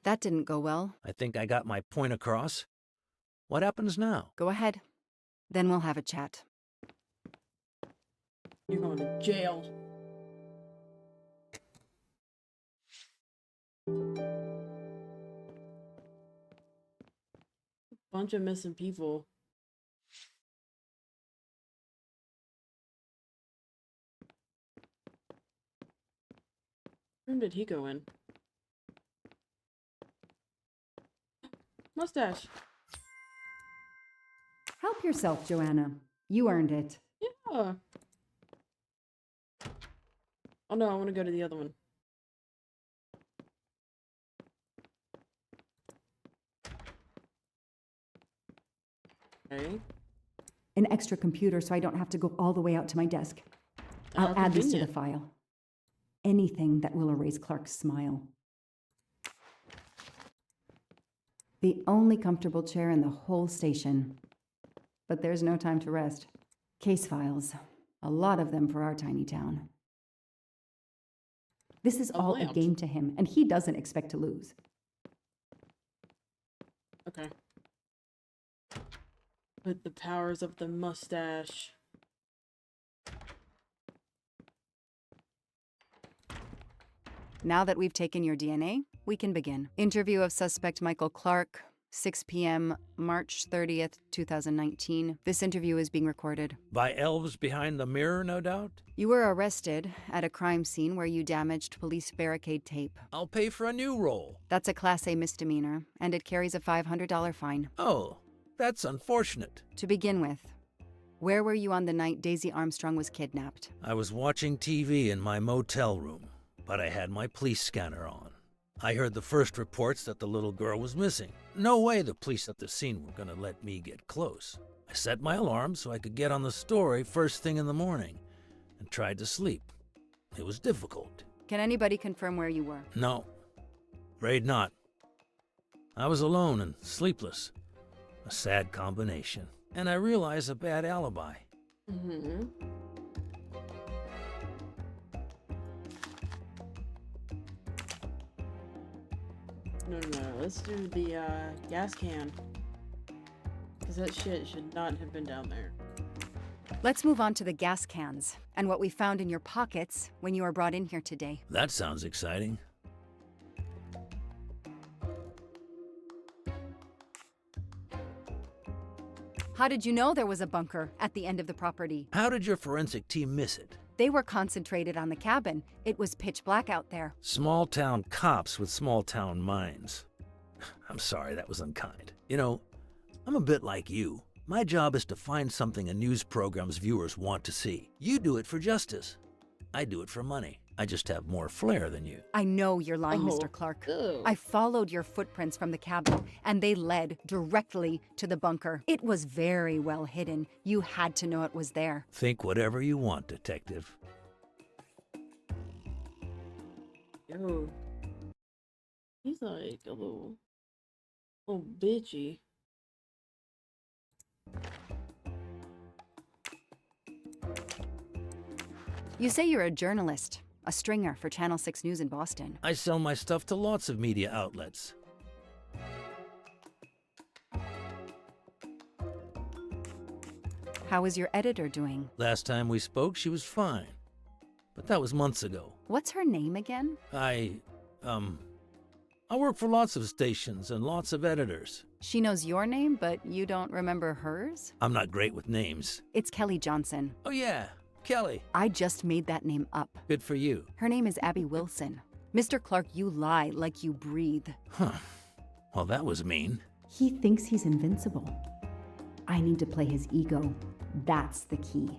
That didn't go well. I think I got my point across. What happens now? Go ahead. Then we'll have a chat. You're going to jail. Bunch of missing people. Where did he go in? Mustache. Help yourself, Joanna. You earned it. Yeah. Oh no, I want to go to the other one. Okay. An extra computer so I don't have to go all the way out to my desk. I'll add this to the file. Anything that will erase Clark's smile. The only comfortable chair in the whole station. But there's no time to rest. Case files. A lot of them for our tiny town. This is all a game to him, and he doesn't expect to lose. Okay. With the powers of the mustache. Now that we've taken your DNA, we can begin. Interview of suspect Michael Clark, 6 p.m., March 30th, 2019. This interview is being recorded. By elves behind the mirror, no doubt? You were arrested at a crime scene where you damaged police barricade tape. I'll pay for a new roll. That's a Class A misdemeanor, and it carries a $500 fine. Oh, that's unfortunate. To begin with, where were you on the night Daisy Armstrong was kidnapped? I was watching TV in my motel room, but I had my police scanner on. I heard the first reports that the little girl was missing. No way the police at the scene were gonna let me get close. I set my alarm so I could get on the story first thing in the morning and tried to sleep. It was difficult. Can anybody confirm where you were? No, afraid not. I was alone and sleepless. A sad combination. And I realized a bad alibi. Mm-hmm. No. Let's do the gas can. Because that shit should not have been down there. Let's move on to the gas cans and what we found in your pockets when you were brought in here today. That sounds exciting. How did you know there was a bunker at the end of the property? How did your forensic team miss it? They were concentrated on the cabin. It was pitch black out there. Small-town cops with small-town minds. I'm sorry, that was unkind. You know, I'm a bit like you. My job is to find something a news program's viewers want to see. You do it for justice. I do it for money. I just have more flair than you. I know you're lying, Mr. Clark. Ew. I followed your footprints from the cabin, and they led directly to the bunker. It was very well hidden. You had to know it was there. Think whatever you want, detective. Yo. He's like a little bitchy. You say you're a journalist, a stringer for Channel 6 News in Boston. I sell my stuff to lots of media outlets. How is your editor doing? Last time we spoke, she was fine. But that was months ago. What's her name again? I work for lots of stations and lots of editors. She knows your name, but you don't remember hers? I'm not great with names. It's Kelly Johnson. Oh yeah, Kelly. I just made that name up. Good for you. Her name is Abby Wilson. Mr. Clark, you lie like you breathe. Huh. Well, that was mean. He thinks he's invincible. I need to play his ego. That's the key.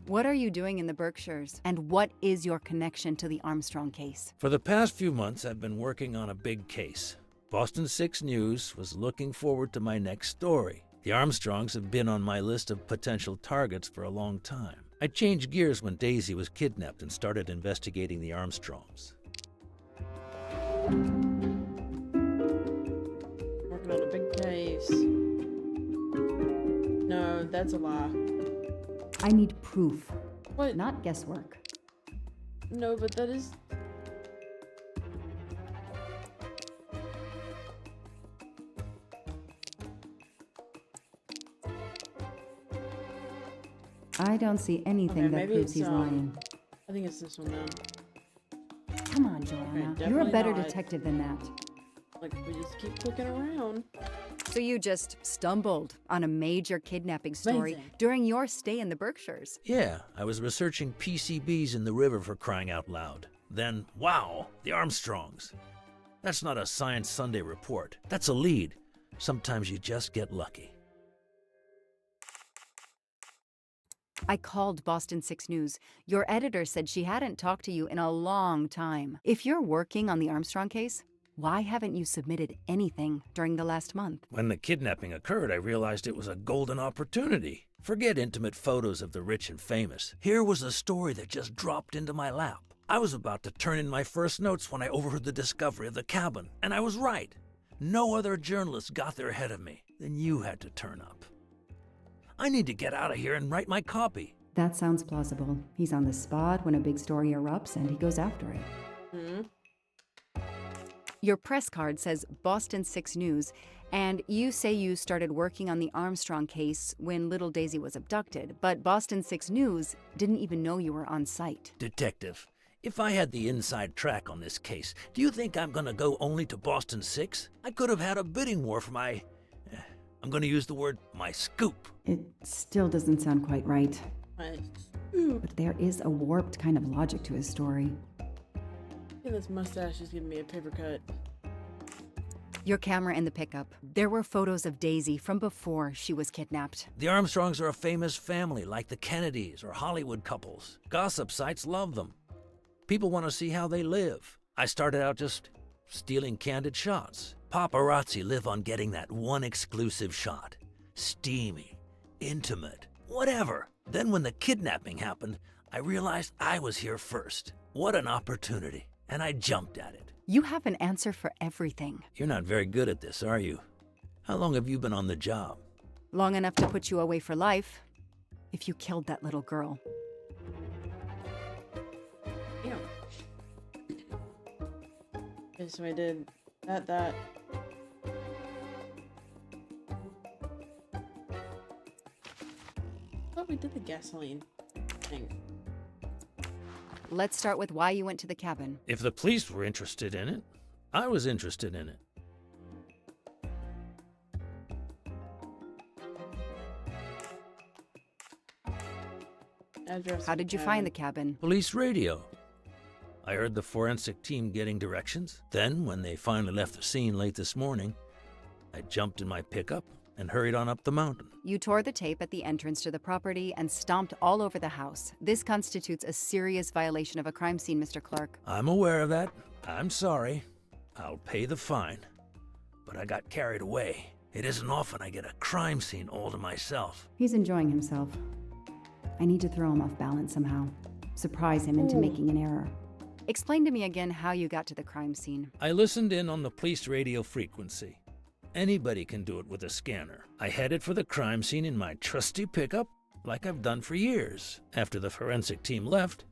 What are you doing in the Berkshires? And what is your connection to the Armstrong case? For the past few months, I've been working on a big case. Boston 6 News was looking forward to my next story. The Armstrongs have been on my list of potential targets for a long time. I changed gears when Daisy was kidnapped and started investigating the Armstrongs. Working on a big case. No, that's a lie. I need proof. What? Not guesswork. No, but that is... I don't see anything Okay, that maybe proves it's, he's lying. I think it's this one then. Come on, Joanna. Okay, You're a definitely better not. detective than that. Like, we just keep looking around. So you just stumbled on a major kidnapping story Amazing. during your stay in the Berkshires. Yeah, I was researching PCBs in the river for crying out loud. Then, wow, the Armstrongs. That's not a Science Sunday report. That's a lead. Sometimes you just get lucky. I called Boston 6 News. Your editor said she hadn't talked to you in a long time. If you're working on the Armstrong case, why haven't you submitted anything during the last month? When the kidnapping occurred, I realized it was a golden opportunity. Forget intimate photos of the rich and famous. Here was a story that just dropped into my lap. I was about to turn in my first notes when I overheard the discovery of the cabin, and I was right. No other journalist got there ahead of me. Then you had to turn up. I need to get out of here and write my copy. That sounds plausible. He's on the spot when a big story erupts and he goes after it. Your press card says Boston 6 News, and you say you started working on the Armstrong case when little Daisy was abducted, but Boston 6 News didn't even know you were on site. Detective, if I had the inside track on this case, do you think I'm gonna go only to Boston 6? I could have had a bidding war for my... I'm gonna use the word, my scoop. It still doesn't sound quite right. My But there is a warped kind of logic to his story. this mustache is giving me a paper cut. Your camera in the pickup. There were photos of Daisy from before she was kidnapped. The Armstrongs are a famous family, like the Kennedys or Hollywood couples. Gossip sites love them. People want to see how they live. I started out just stealing candid shots. Paparazzi live on getting that one exclusive shot. Steamy, intimate, whatever. Then when the kidnapping happened, I realized I was here first. What an opportunity. And I jumped at it. You have an answer for everything. You're not very good at this, are you? How long have you been on the job? Long enough to put you away for life. If you killed that little girl. Damn. Okay, so I did that. I thought we did the gasoline thing. Let's start with why you went to the cabin. If the police were interested in it, I was interested in it. Address. How did you find the cabin? Police radio. I heard the forensic team getting directions. Then, when they finally left the scene late this morning, I jumped in my pickup and hurried on up the mountain. You tore the tape at the entrance to the property and stomped all over the house. This constitutes a serious violation of a crime scene, Mr. Clark. I'm aware of that. I'm sorry. I'll pay the fine. But I got carried away. It isn't often I get a crime scene all to myself. He's enjoying himself. I need to throw him off balance somehow. Surprise him into making an error. Explain to me again how you got to the crime scene. I listened in on the police radio frequency. Anybody can do it with a scanner. I headed for the crime scene in my trusty pickup, like I've done for years. After the forensic team left,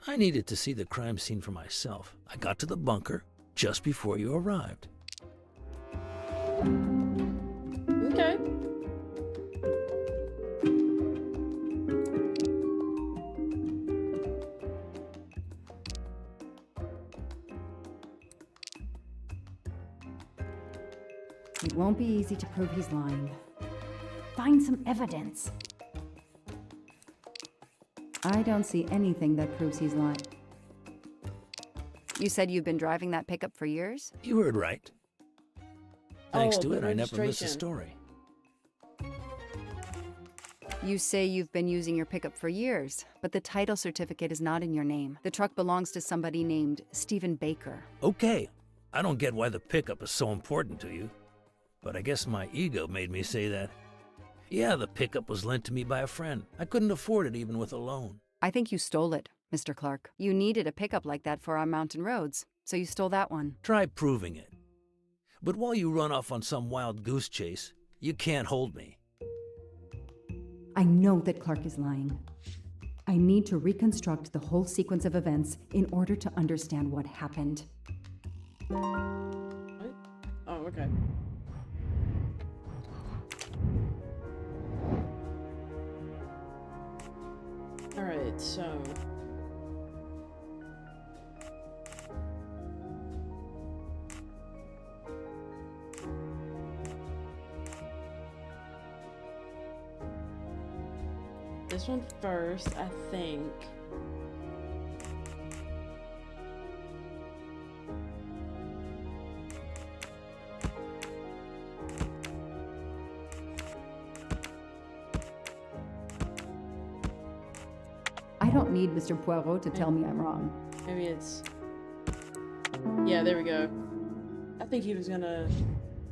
I needed to see the crime scene for myself. I got to the bunker just before you arrived. Okay. It won't be easy to prove he's lying. Find some evidence. I don't see anything that proves he's lying. You said you've been driving that pickup for years? You heard right. Thanks Oh, to the it, I never miss a registration. story. You say you've been using your pickup for years, but the title certificate is not in your name. The truck belongs to somebody named Stephen Baker. Okay, I don't get why the pickup is so important to you, but I guess my ego made me say that. Yeah, the pickup was lent to me by a friend. I couldn't afford it even with a loan. I think you stole it, Mr. Clark. You needed a pickup like that for our mountain roads, so you stole that one. Try proving it. But while you run off on some wild goose chase, you can't hold me. I know that Clark is lying. I need to reconstruct the whole sequence of events in order to understand what happened. What? Oh, okay. Alright, so... This one first, I think. I don't need Mr. Poirot to tell me I'm wrong. Maybe it's... Yeah, there we go. I think he was gonna...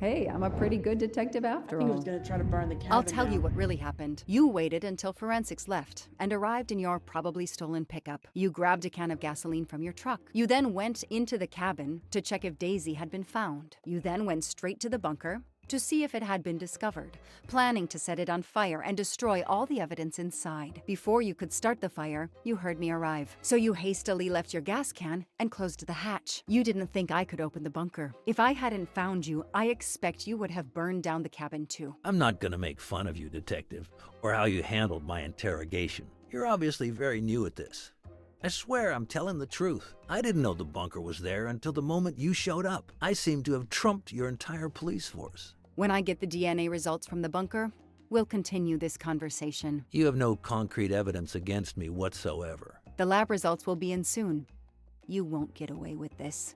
Hey, I'm a pretty good detective after I think he all. was gonna try to burn the cabin I'll tell you down. what really happened. You waited until forensics left and arrived in your probably stolen pickup. You grabbed a can of gasoline from your truck. You then went into the cabin to check if Daisy had been found. You then went straight to the bunker to see if it had been discovered, planning to set it on fire and destroy all the evidence inside. Before you could start the fire, you heard me arrive. So you hastily left your gas can and closed the hatch. You didn't think I could open the bunker. If I hadn't found you, I expect you would have burned down the cabin too. I'm not gonna make fun of you, Detective, or how you handled my interrogation. You're obviously very new at this. I swear I'm telling the truth. I didn't know the bunker was there until the moment you showed up. I seem to have trumped your entire police force. When I get the DNA results from the bunker, we'll continue this conversation. You have no concrete evidence against me whatsoever. The lab results will be in soon. You won't get away with this.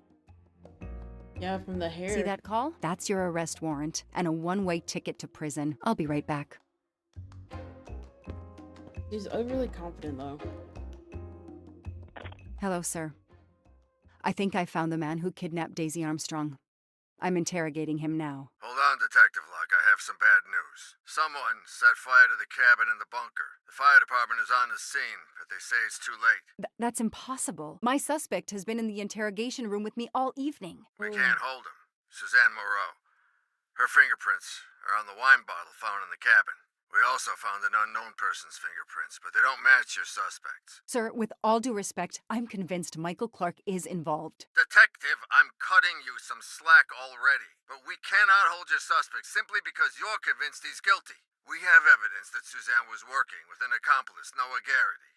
Yeah, from the hair. See that call? That's your arrest warrant and a one-way ticket to prison. I'll be right back. She's overly confident, though. Hello, sir. I think I found the man who kidnapped Daisy Armstrong. I'm interrogating him now. Hold on, Detective Locke. I have some bad news. Someone set fire to the cabin in the bunker. The fire department is on the scene, but they say it's too late. That's impossible. My suspect has been in the interrogation room with me all evening. We can't hold him. Suzanne Moreau. Her fingerprints are on the wine bottle found in the cabin. We also found an unknown person's fingerprints, but they don't match your suspects. Sir, with all due respect, I'm convinced Michael Clark is involved. Detective, I'm cutting you some slack already, but we cannot hold your suspect simply because you're convinced he's guilty. We have evidence that Suzanne was working with an accomplice, Noah Garrity.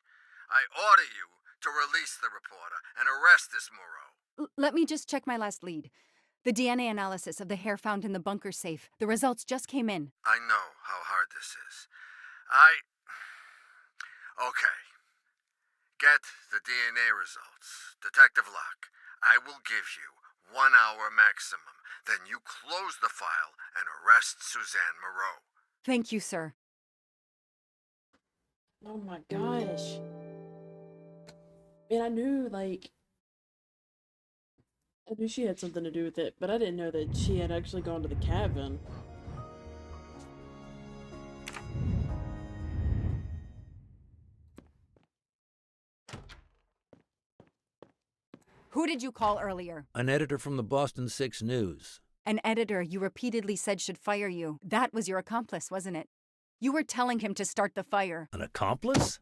I order you to release the reporter and arrest this Moreau. Let me just check my last lead. The DNA analysis of the hair found in the bunker safe. The results just came in. I know how hard this is. Okay. Get the DNA results. Detective Locke, I will give you 1 hour maximum. Then you close the file and arrest Suzanne Moreau. Thank you, sir. Oh my gosh. Man, I knew she had something to do with it, but I didn't know that she had actually gone to the cabin. Who did you call earlier? An editor from the Boston 6 News. An editor you repeatedly said should fire you. That was your accomplice, wasn't it? You were telling him to start the fire. An accomplice?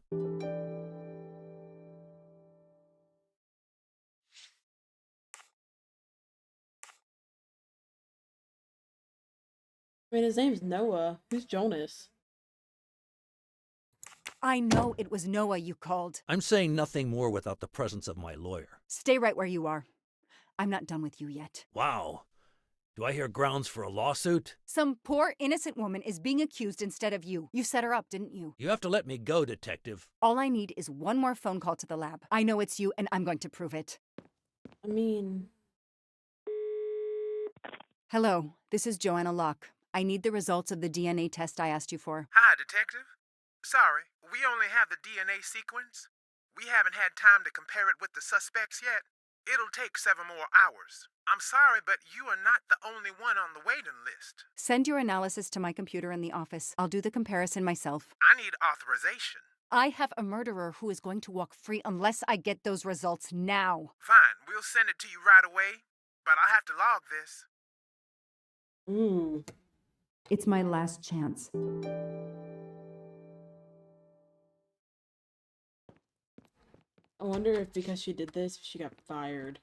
I mean, his name's Noah. Who's Jonas? I know it was Noah you called. I'm saying nothing more without the presence of my lawyer. Stay right where you are. I'm not done with you yet. Wow. Do I hear grounds for a lawsuit? Some poor innocent woman is being accused instead of you. You set her up, didn't you? You have to let me go, Detective. All I need is one more phone call to the lab. I know it's you, and I'm going to prove it. I mean... Hello, this is Joanna Locke. I need the results of the DNA test I asked you for. Hi, Detective. Sorry, we only have the DNA sequence. We haven't had time to compare it with the suspects yet. It'll take 7 more hours. I'm sorry, but you are not the only one on the waiting list. Send your analysis to my computer in the office. I'll do the comparison myself. I need authorization. I have a murderer who is going to walk free unless I get those results now. Fine, we'll send it to you right away, but I'll have to log this. Ooh. It's my last chance. I wonder if because she did this, she got fired.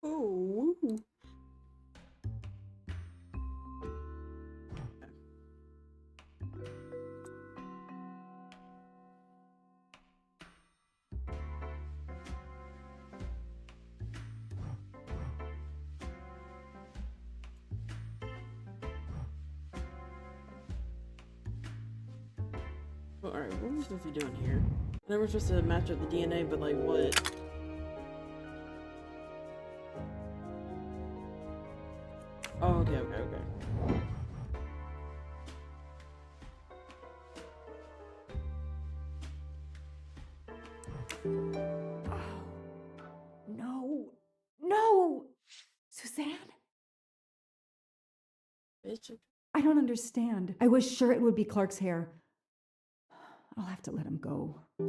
Ooh. Alright, what are we supposed to be doing here? I know we're supposed to match up the DNA, but like what? Oh, okay. No. No! Suzanne? Bitch. I don't understand. I was sure it would be Clark's hair. I'll have to let him go. I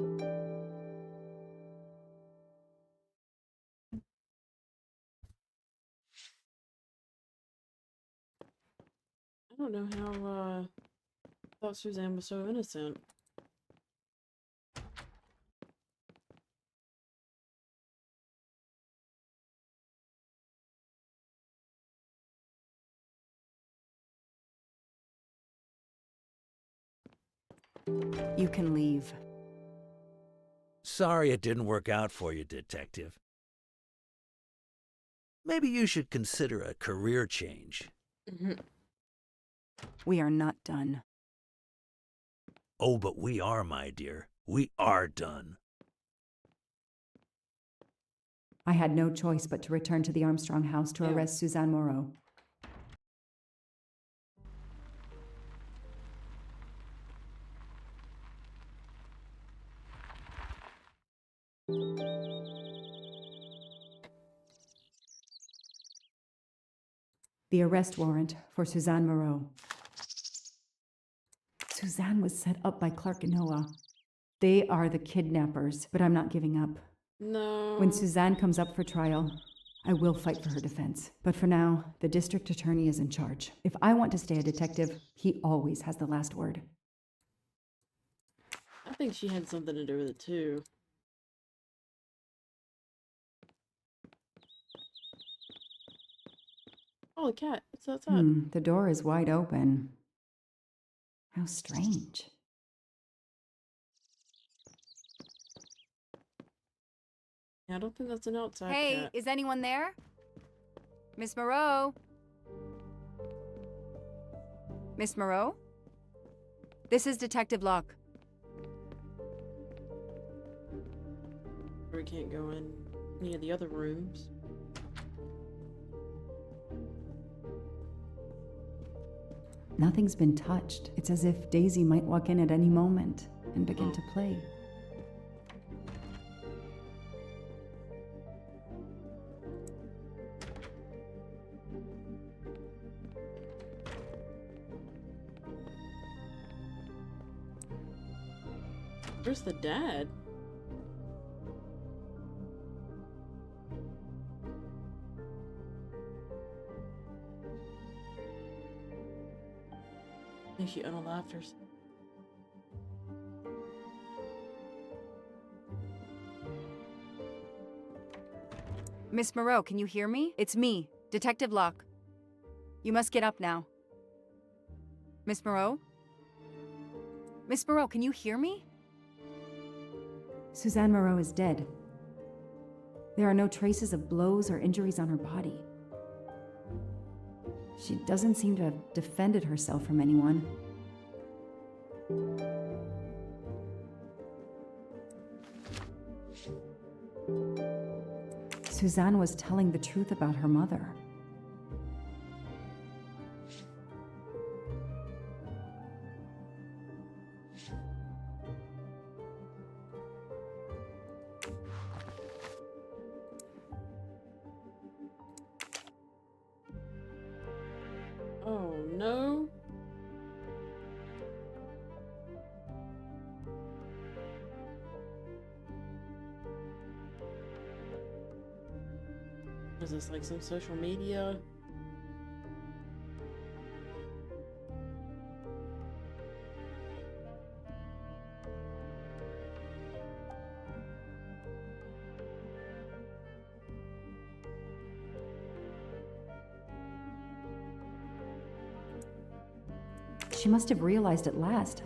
don't know how, I thought Suzanne was so innocent. You can leave. Sorry it didn't work out for you, Detective. Maybe you should consider a career change. We are not done. Oh, but we are, my dear. We are done. I had no choice but to return to the Armstrong house to arrest Suzanne Moreau. The arrest warrant for Suzanne Moreau. Suzanne was set up by Clark and Noah. They are the kidnappers, but I'm not giving up. No. When Suzanne comes up for trial, I will fight for her defense. But for now, the district attorney is in charge. If I want to stay a detective, he always has the last word. I think she had something to do with it too. Oh, the cat. What's outside? The door is wide open. How strange. Yeah, I don't think that's an outside Hey, cat. is anyone there? Miss Moreau? Miss Moreau? This is Detective Locke. We can't go in any of the other rooms. Nothing's been touched. It's as if Daisy might walk in at any moment and begin to play. Where's the dad? I think she unalived herself. Miss Moreau, can you hear me? It's me, Detective Locke. You must get up now. Miss Moreau? Miss Moreau, can you hear me? Suzanne Moreau is dead. There are no traces of blows or injuries on her body. She doesn't seem to have defended herself from anyone. Suzanne was telling the truth about her mother. Oh no. Is this like some social media? She must have realized at last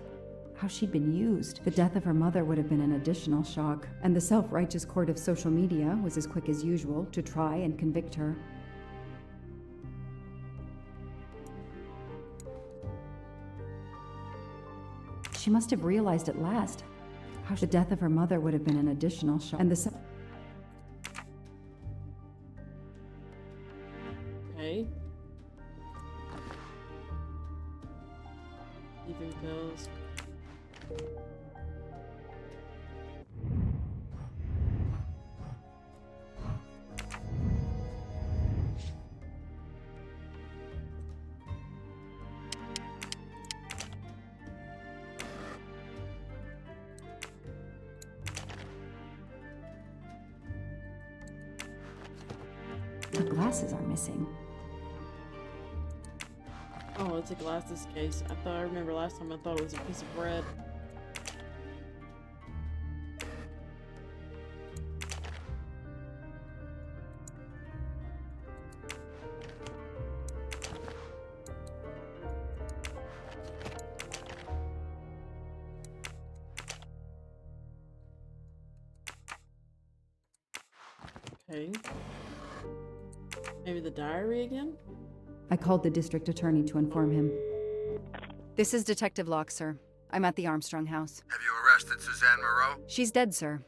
how she'd been used. The death of her mother would have been an additional shock, and the self-righteous court of social media was as quick as usual to try and convict her. She must have realized at last how the death of her mother would have been an additional shock. And the Okay. Leaving pills. The glasses are missing. Oh, it's a glasses case. I remember last time I thought it was a piece of bread. Okay. Maybe the diary again? I called the district attorney to inform him. This is Detective Locke, sir. I'm at the Armstrong house. Have you arrested Suzanne Moreau? She's dead, sir.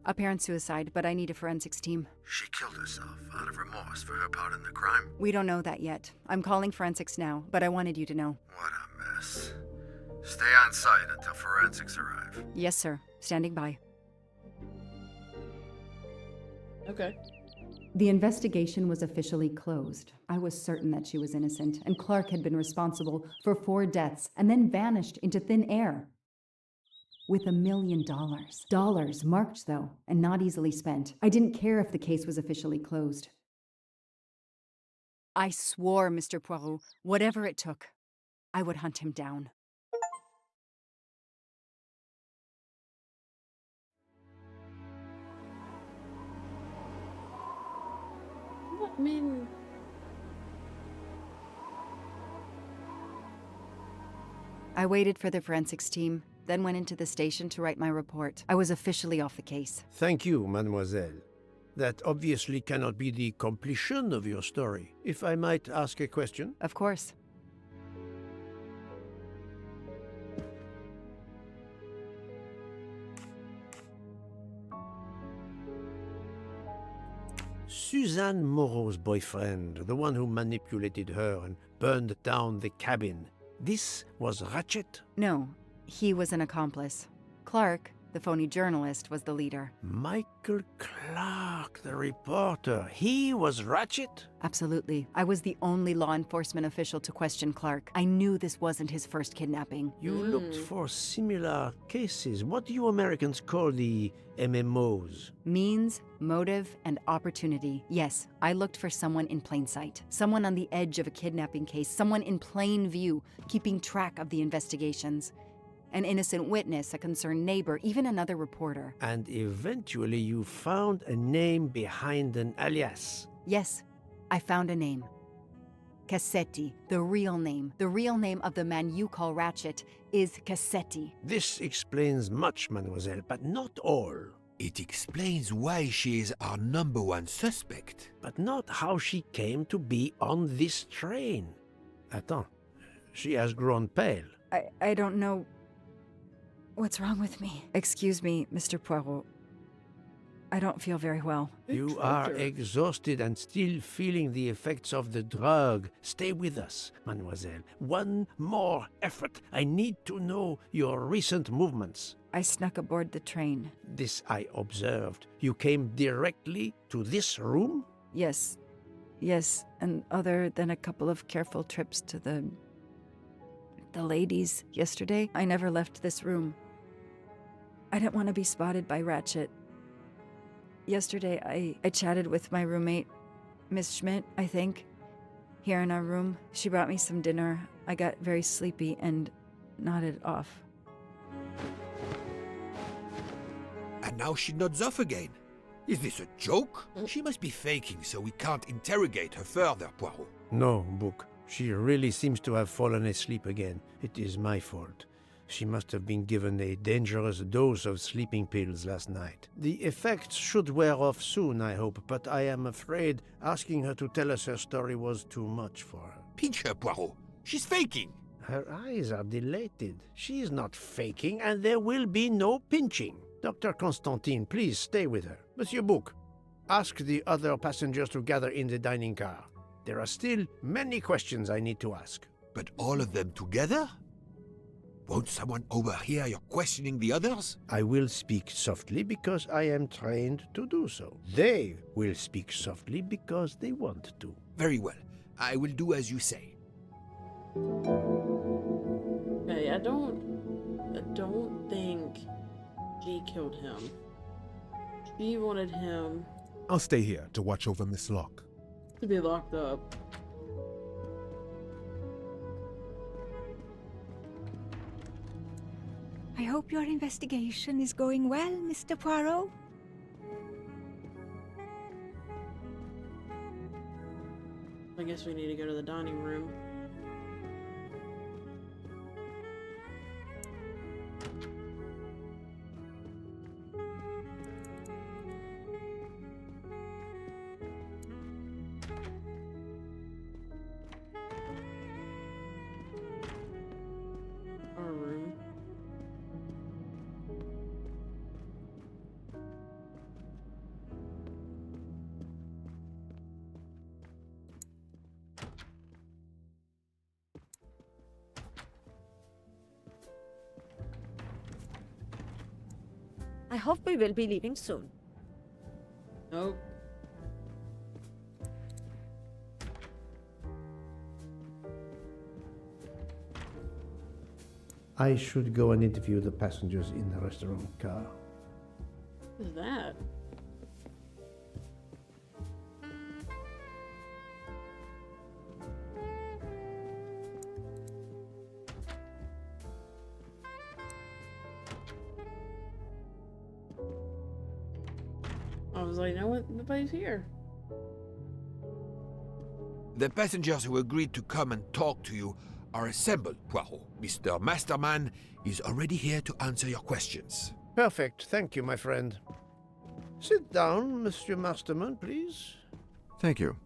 Apparent suicide, but I need a forensics team. She killed herself out of remorse for her part in the crime. We don't know that yet. I'm calling forensics now, but I wanted you to know. What a mess. Stay on site until forensics arrive. Yes, sir. Standing by. Okay. The investigation was officially closed. I was certain that she was innocent, and Clark had been responsible for 4 deaths and then vanished into thin air. With $1 million. Dollars marked, though, and not easily spent. I didn't care if the case was officially closed. I swore, Mr. Poirot, whatever it took, I would hunt him down. I mean... I waited for the forensics team, then went into the station to write my report. I was officially off the case. Thank you, mademoiselle. That obviously cannot be the completion of your story. If I might ask a question? Of course. Suzanne Moreau's boyfriend, the one who manipulated her and burned down the cabin, this was Ratchet? No, he was an accomplice. Clark, the phony journalist, was the leader. Michael Clark, the reporter, he was Ratchet? Absolutely. I was the only law enforcement official to question Clark. I knew this wasn't his first kidnapping. You looked for similar cases. What do you Americans call the MMOs? Means, motive, and opportunity. Yes, I looked for someone in plain sight. Someone on the edge of a kidnapping case. Someone in plain view, keeping track of the investigations. An innocent witness, a concerned neighbor, even another reporter. And eventually you found a name behind an alias. Yes, I found a name. Cassetti, the real name. The real name of the man you call Ratchet is Cassetti. This explains much, mademoiselle, but not all. It explains why she is our #1 suspect. But not how she came to be on this train. Attends, she has grown pale. I don't know what's wrong with me. Excuse me, Mr. Poirot. I don't feel very well. You are exhausted and still feeling the effects of the drug. Stay with us, mademoiselle. One more effort. I need to know your recent movements. I snuck aboard the train. This I observed. You came directly to this room? Yes. Yes, and other than a couple of careful trips to the ladies yesterday, I never left this room. I didn't want to be spotted by Ratchet. Yesterday, I chatted with my roommate, Miss Schmidt, I think, here in our room. She brought me some dinner. I got very sleepy and nodded off. And now she nods off again. Is this a joke? She must be faking, so we can't interrogate her further, Poirot. No, Book. She really seems to have fallen asleep again. It is my fault. She must have been given a dangerous dose of sleeping pills last night. The effects should wear off soon, I hope, but I am afraid asking her to tell us her story was too much for her. Pinch her, Poirot. She's faking. Her eyes are dilated. She is not faking, and there will be no pinching. Dr. Constantine, please stay with her. Monsieur Bouc, ask the other passengers to gather in the dining car. There are still many questions I need to ask. But all of them together? Won't someone overhear your questioning the others? I will speak softly because I am trained to do so. They will speak softly because they want to. Very well. I will do as you say. Okay, I don't think she killed him. She wanted him I'll stay here to watch over Miss Locke. to be locked up. I hope your investigation is going well, Mr. Poirot. I guess we need to go to the dining room. Our room. I hope we will be leaving soon. Nope. I should go and interview the passengers in the restaurant car. What is that? I was like, no, nobody's here. The passengers who agreed to come and talk to you are assembled, Poirot. Mr. Masterman is already here to answer your questions. Perfect. Thank you, my friend. Sit down, Monsieur Masterman, please. Thank you.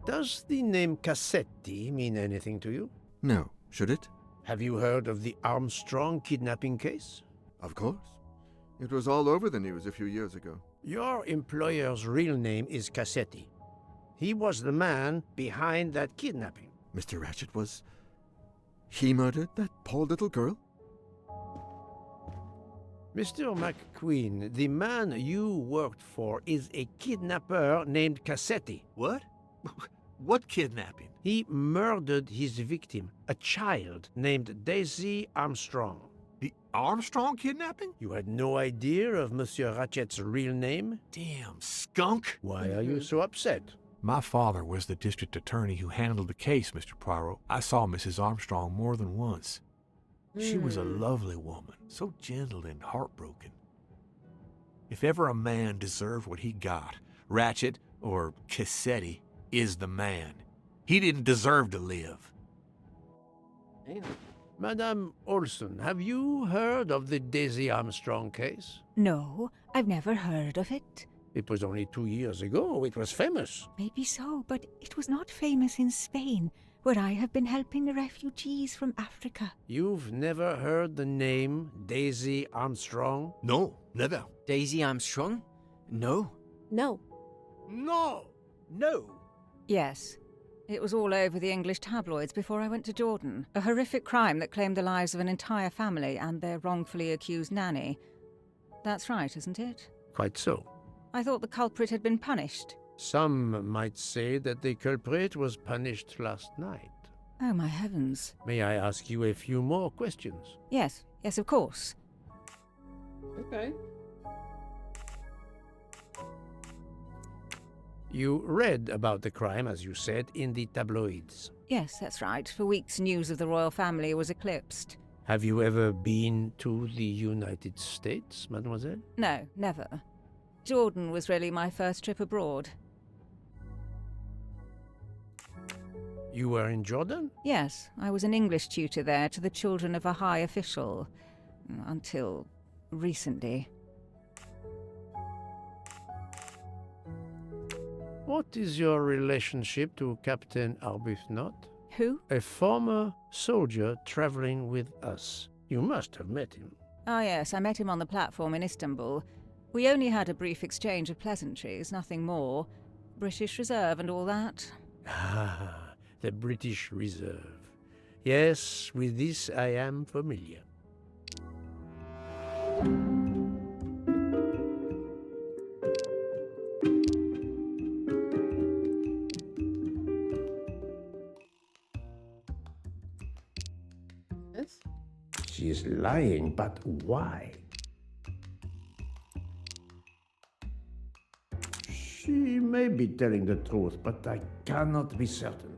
Does the name Cassetti mean anything to you? No. Should it? Have you heard of the Armstrong kidnapping case? Of course. It was all over the news a few years ago. Your employer's real name is Cassetti. He was the man behind that kidnapping. Mr. Ratchet was... He murdered that poor little girl? Mr. McQueen, the man you worked for is a kidnapper named Cassetti. What? What kidnapping? He murdered his victim, a child named Daisy Armstrong. The Armstrong kidnapping? You had no idea of Monsieur Ratchet's real name? Damn skunk! Why are you so upset? My father was the district attorney who handled the case, Mr. Poirot. I saw Mrs. Armstrong more than once. She was a lovely woman, so gentle and heartbroken. If ever a man deserved what he got, Ratchet, or Cassetti, is the man. He didn't deserve to live. Damn. Madame Olson, have you heard of the Daisy Armstrong case? No, I've never heard of it. It was only 2 years ago. It was famous. Maybe so, but it was not famous in Spain, where I have been helping the refugees from Africa. You've never heard the name Daisy Armstrong? No, never. Daisy Armstrong? No. No. No! No. Yes. It was all over the English tabloids before I went to Jordan. A horrific crime that claimed the lives of an entire family and their wrongfully accused nanny. That's right, isn't it? Quite so. I thought the culprit had been punished. Some might say that the culprit was punished last night. Oh, my heavens. May I ask you a few more questions? Yes, of course. Okay. You read about the crime, as you said, in the tabloids. Yes, that's right. For weeks, news of the royal family was eclipsed. Have you ever been to the United States, mademoiselle? No, never. Jordan was really my first trip abroad. You were in Jordan? Yes, I was an English tutor there to the children of a high official. Until recently. What is your relationship to Captain Arbuthnot? Who? A former soldier traveling with us. You must have met him. Ah, yes, I met him on the platform in Istanbul. We only had a brief exchange of pleasantries, nothing more. British Reserve and all that. Ah, the British Reserve. Yes, with this I am familiar. Yes? She is lying, but why? She may be telling the truth, but I cannot be certain.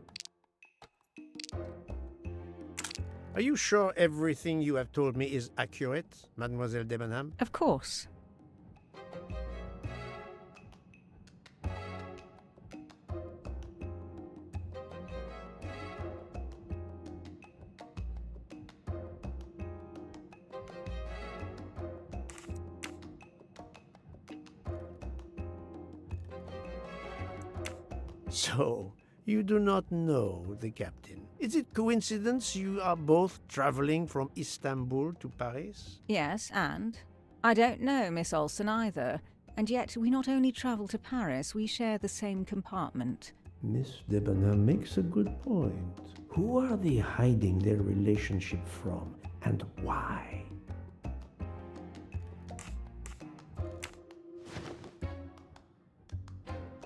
Are you sure everything you have told me is accurate, Mademoiselle Debenham? Of course. So, you do not know the captain. Is it coincidence you are both traveling from Istanbul to Paris? Yes, and? I don't know Miss Olsen either. And yet we not only travel to Paris, we share the same compartment. Miss Debenham makes a good point. Who are they hiding their relationship from, and why?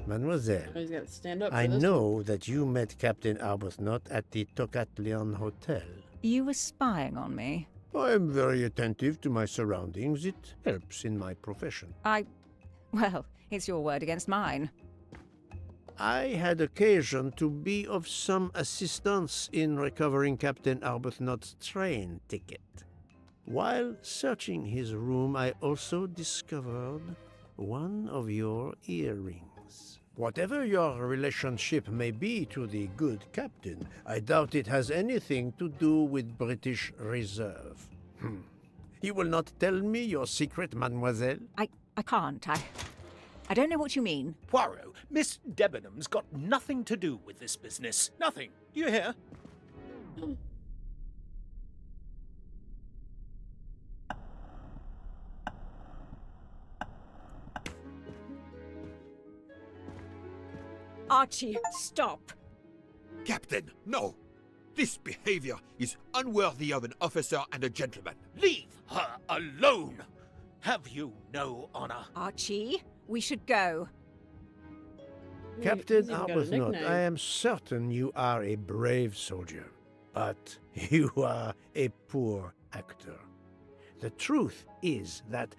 Mademoiselle, Oh, he's got to stand up for I this know that you met Captain Arbuthnot at the Tocatlion Hotel. You were spying on me. I am very attentive to my surroundings. It helps in my profession. Well, it's your word against mine. I had occasion to be of some assistance in recovering Captain Arbuthnot's train ticket. While searching his room, I also discovered one of your earrings. Whatever your relationship may be to the good captain, I doubt it has anything to do with British Reserve. You will not tell me your secret, mademoiselle? I can't. I don't know what you mean. Poirot, Miss Debenham's got nothing to do with this business. Nothing. Do you hear? Archie, stop. Captain, no! This behavior is unworthy of an officer and a gentleman. Leave her alone! Have you no honor? Archie, we should go. Captain He's even got a Arbuthnot, nickname. I am certain you are a brave soldier, but you are a poor actor. The truth is that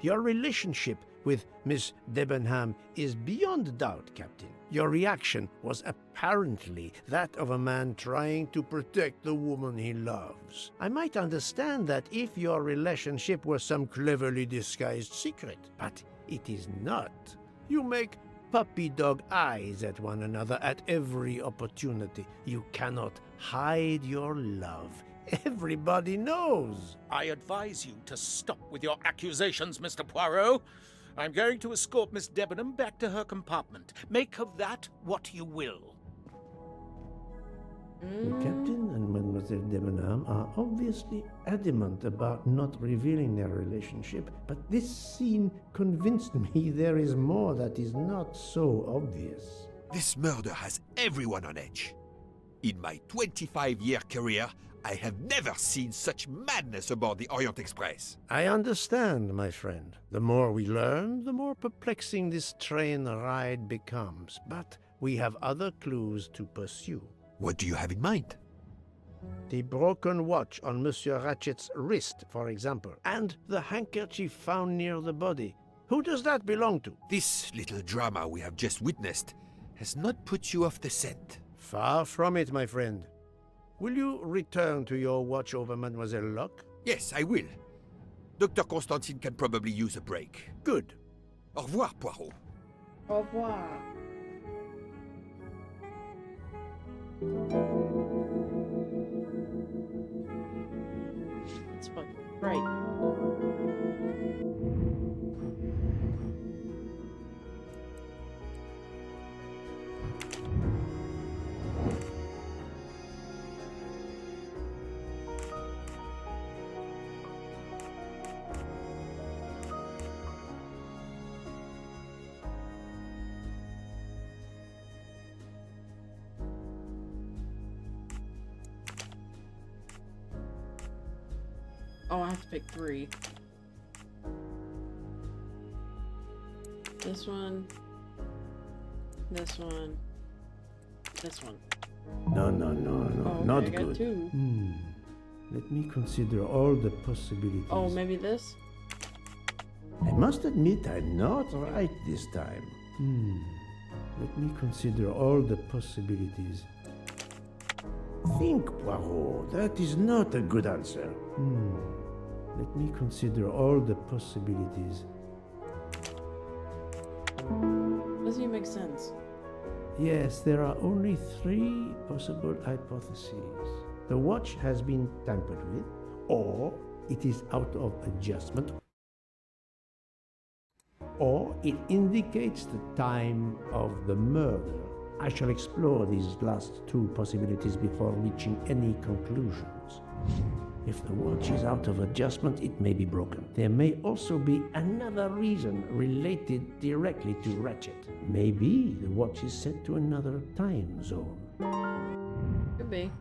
your relationship with Miss Debenham is beyond doubt, Captain. Your reaction was apparently that of a man trying to protect the woman he loves. I might understand that if your relationship were some cleverly disguised secret, but it is not. You make puppy dog eyes at one another at every opportunity. You cannot hide your love. Everybody knows. I advise you to stop with your accusations, Mr. Poirot. I'm going to escort Miss Debenham back to her compartment. Make of that what you will. The Captain and Mademoiselle Debenham are obviously adamant about not revealing their relationship, but this scene convinced me there is more that is not so obvious. This murder has everyone on edge. In my 25-year career, I have never seen such madness aboard the Orient Express. I understand, my friend. The more we learn, the more perplexing this train ride becomes. But we have other clues to pursue. What do you have in mind? The broken watch on Monsieur Ratchet's wrist, for example, and the handkerchief found near the body. Who does that belong to? This little drama we have just witnessed has not put you off the scent. Far from it, my friend. Will you return to your watch over Mademoiselle Locke? Yes, I will. Dr. Constantine can probably use a break. Good. Au revoir, Poirot. Au revoir. It's fucking great. Oh, I have to pick 3. This one. This one. This one. No, Oh, okay, not I got good. 2. Let me consider all the possibilities. Oh, maybe this? I must admit I'm not right this time. Let me consider all the possibilities. Think, Poirot. That is not a good answer. Let me consider all the possibilities. Doesn't even make sense. Yes, there are only 3 possible hypotheses. The watch has been tampered with, or it is out of adjustment, or it indicates the time of the murder. I shall explore these last 2 possibilities before reaching any conclusions. If the watch is out of adjustment, it may be broken. There may also be another reason related directly to Ratchet. Maybe the watch is set to another time zone. Could be.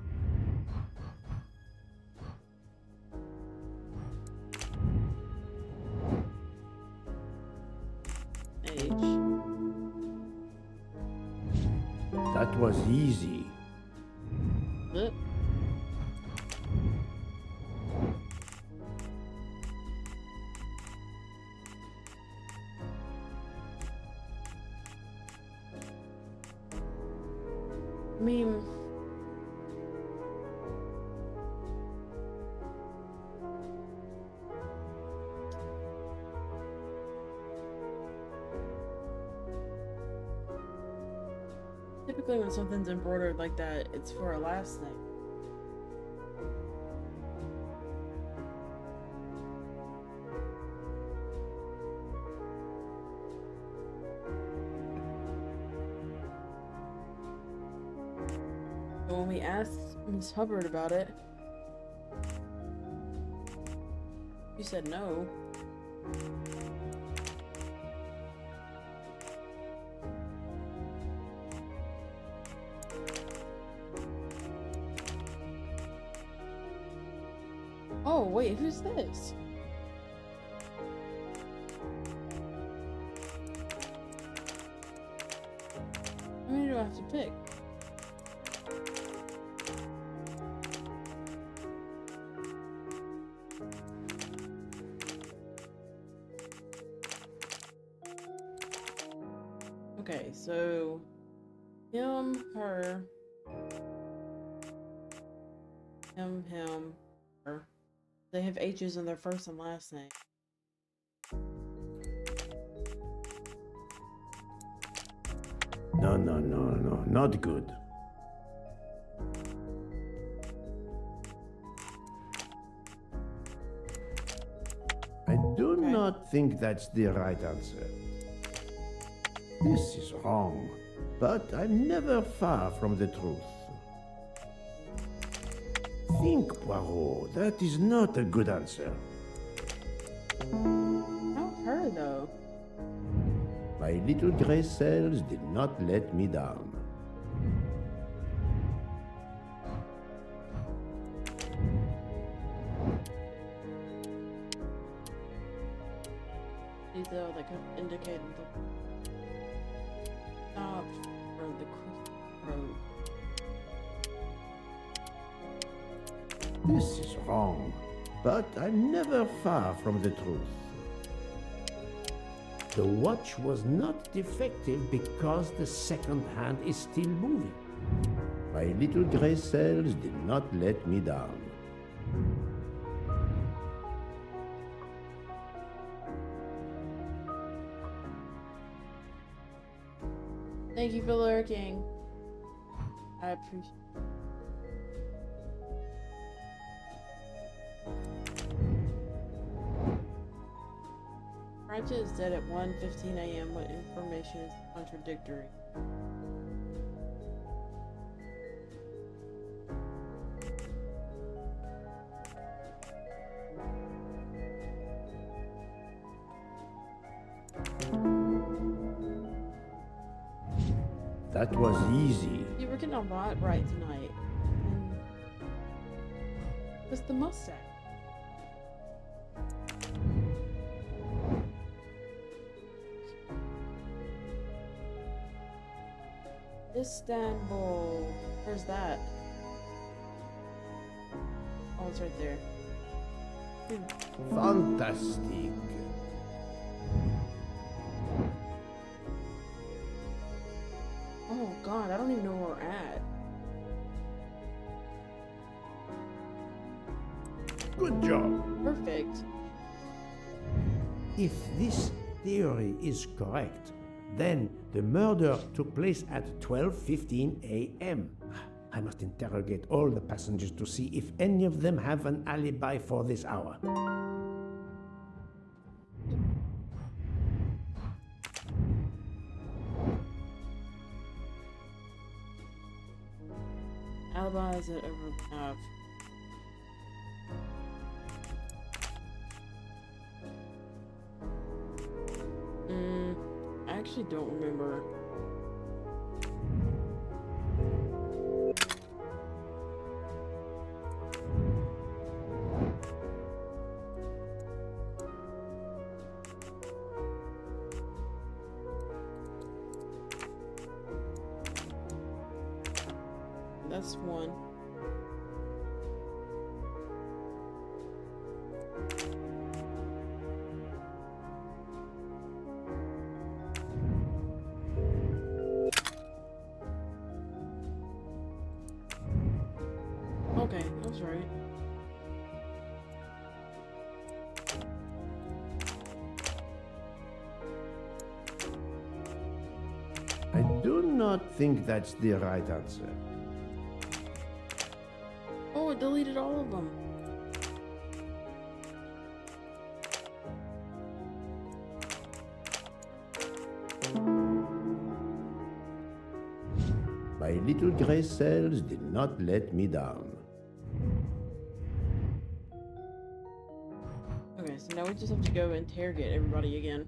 H. That was easy. Flip. I mean, typically when something's embroidered like that, it's for a last name. But when we asked Miss Hubbard about it, she said no. Oh, wait, who's this? How many do I have to pick? Okay, so him, her, him, her. They have H's in their first and last name. No, not good. I do not think that's the right answer. This is wrong, but I'm never far from the truth. Think, Poirot. That is not a good answer. Not her, though. My little gray cells did not let me down. These are like indicating the stop for the road. This is wrong, but I'm never far from the truth. The watch was not defective because the second hand is still moving. My little gray cells did not let me down. Thank you for lurking. I appreciate it. Ratchet is dead at 1:15 a.m. What information is contradictory? That was easy. You were getting a lot right tonight. What's the mustache? Istanbul. Where's that? Oh, it's right there. Fantastic. Oh god, I don't even know where we're at. Good job. Perfect. If this theory is correct, then the murder took place at 12:15 a.m. I must interrogate all the passengers to see if any of them have an alibi for this hour. Alibis that ever have. I actually don't remember. That's one. Okay, I was right. I do not think that's the right answer. Oh, it deleted all of them. My little gray cells did not let me down. Okay, so now we just have to go interrogate everybody again.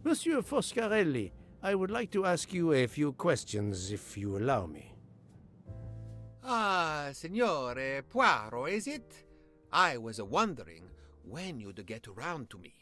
Monsieur Foscarelli, I would like to ask you a few questions, if you allow me. Ah, Signore Poirot, is it? I was wondering when you'd get around to me.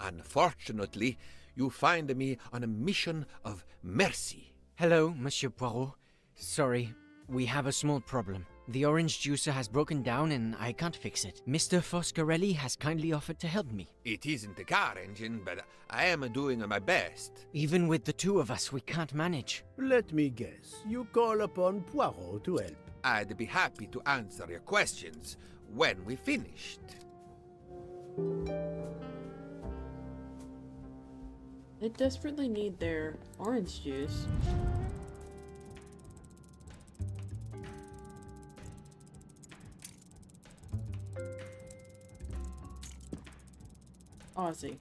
Unfortunately, you find me on a mission of mercy. Hello, Monsieur Poirot. Sorry, we have a small problem. The orange juicer has broken down and I can't fix it. Mr. Foscarelli has kindly offered to help me. It isn't a car engine, but I am doing my best. Even with the two of us, we can't manage. Let me guess. You call upon Poirot to help. I'd be happy to answer your questions when we finished. They desperately need their orange juice. Oh, I see.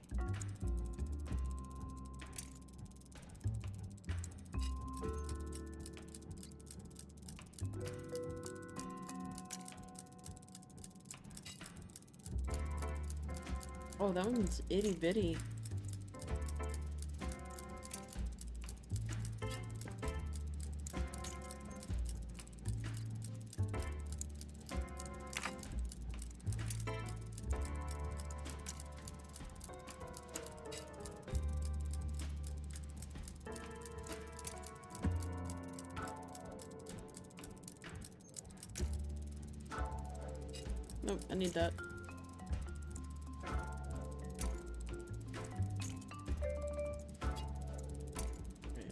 Oh, that one's itty bitty. Nope, I need that.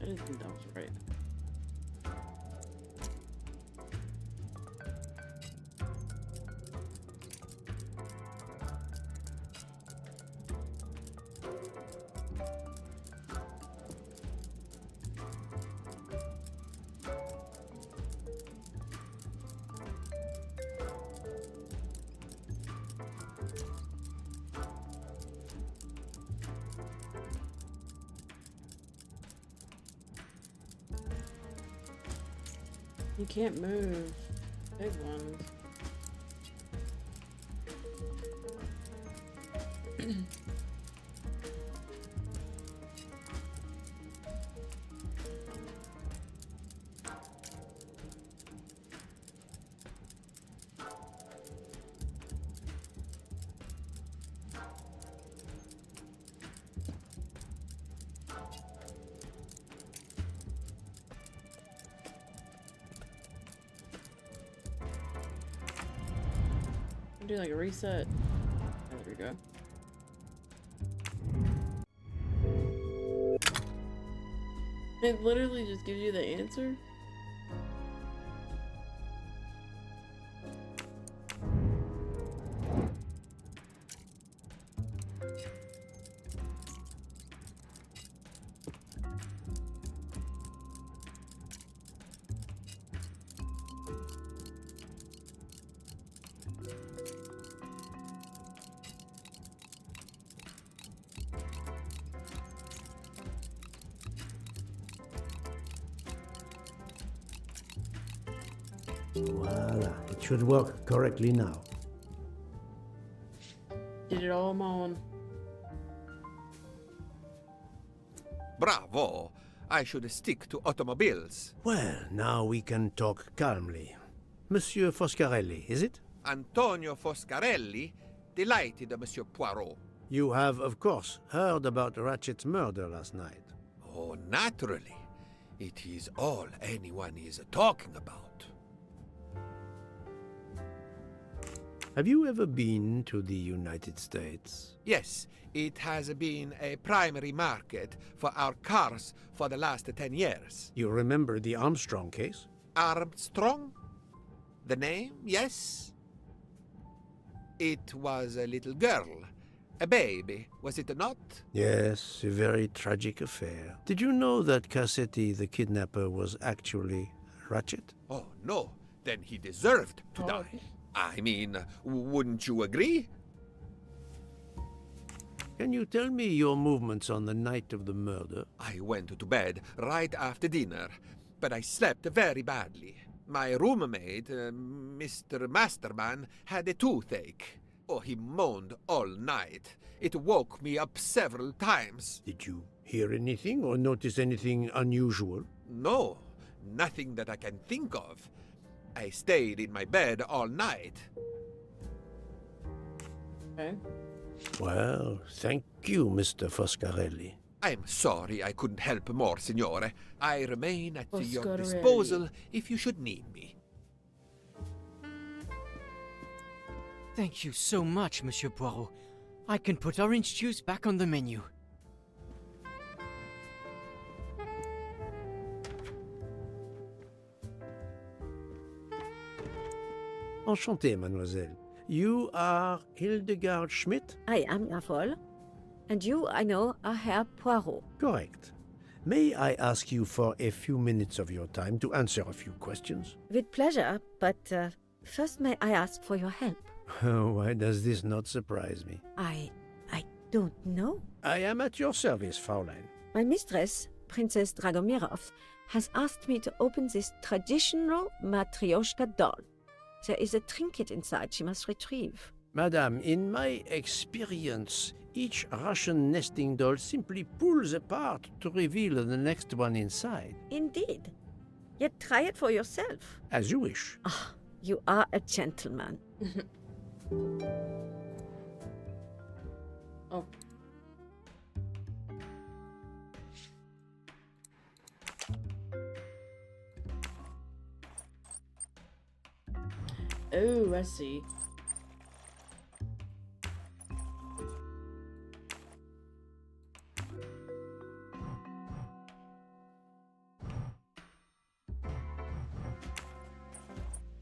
I didn't think that was right. You can't move big ones. do like a reset. There we go. It literally just gives you the answer. Voila, it should work correctly now. Did it all on my own. Bravo! I should stick to automobiles. Well, now we can talk calmly. Monsieur Foscarelli, is it? Antonio Foscarelli? Delighted, Monsieur Poirot. You have, of course, heard about Ratchet's murder last night. Oh, naturally. It is all anyone is talking about. Have you ever been to the United States? Yes, it has been a primary market for our cars for the last 10 years. You remember the Armstrong case? Armstrong? The name, yes? It was a little girl. A baby, was it not? Yes, a very tragic affair. Did you know that Cassetti, the kidnapper, was actually Ratchet? Oh, no. Then he deserved to die. I mean, wouldn't you agree? Can you tell me your movements on the night of the murder? I went to bed right after dinner, but I slept very badly. My roommate, Mr. Masterman, had a toothache. Oh, he moaned all night. It woke me up several times. Did you hear anything or notice anything unusual? No, nothing that I can think of. I stayed in my bed all night. Okay. Well, thank you, Mr. Foscarelli. I'm sorry I couldn't help more, Signore. I remain at your Foscarelli. disposal if you should need me. Thank you so much, Monsieur Poirot. I can put orange juice back on the menu. Enchanté, mademoiselle. You are Hildegard Schmidt? I am Jawohl. And you, I know, are Herr Poirot. Correct. May I ask you for a few minutes of your time to answer a few questions? With pleasure, but first may I ask for your help? Why does this not surprise me? I don't know. I am at your service, Fraulein. My mistress, Princess Dragomirov, has asked me to open this traditional Matryoshka doll. There is a trinket inside she must retrieve. Madame, in my experience, each Russian nesting doll simply pulls apart to reveal the next one inside. Indeed. Yet try it for yourself. As you wish. Ah, you are a gentleman. Oh. Oh, I see.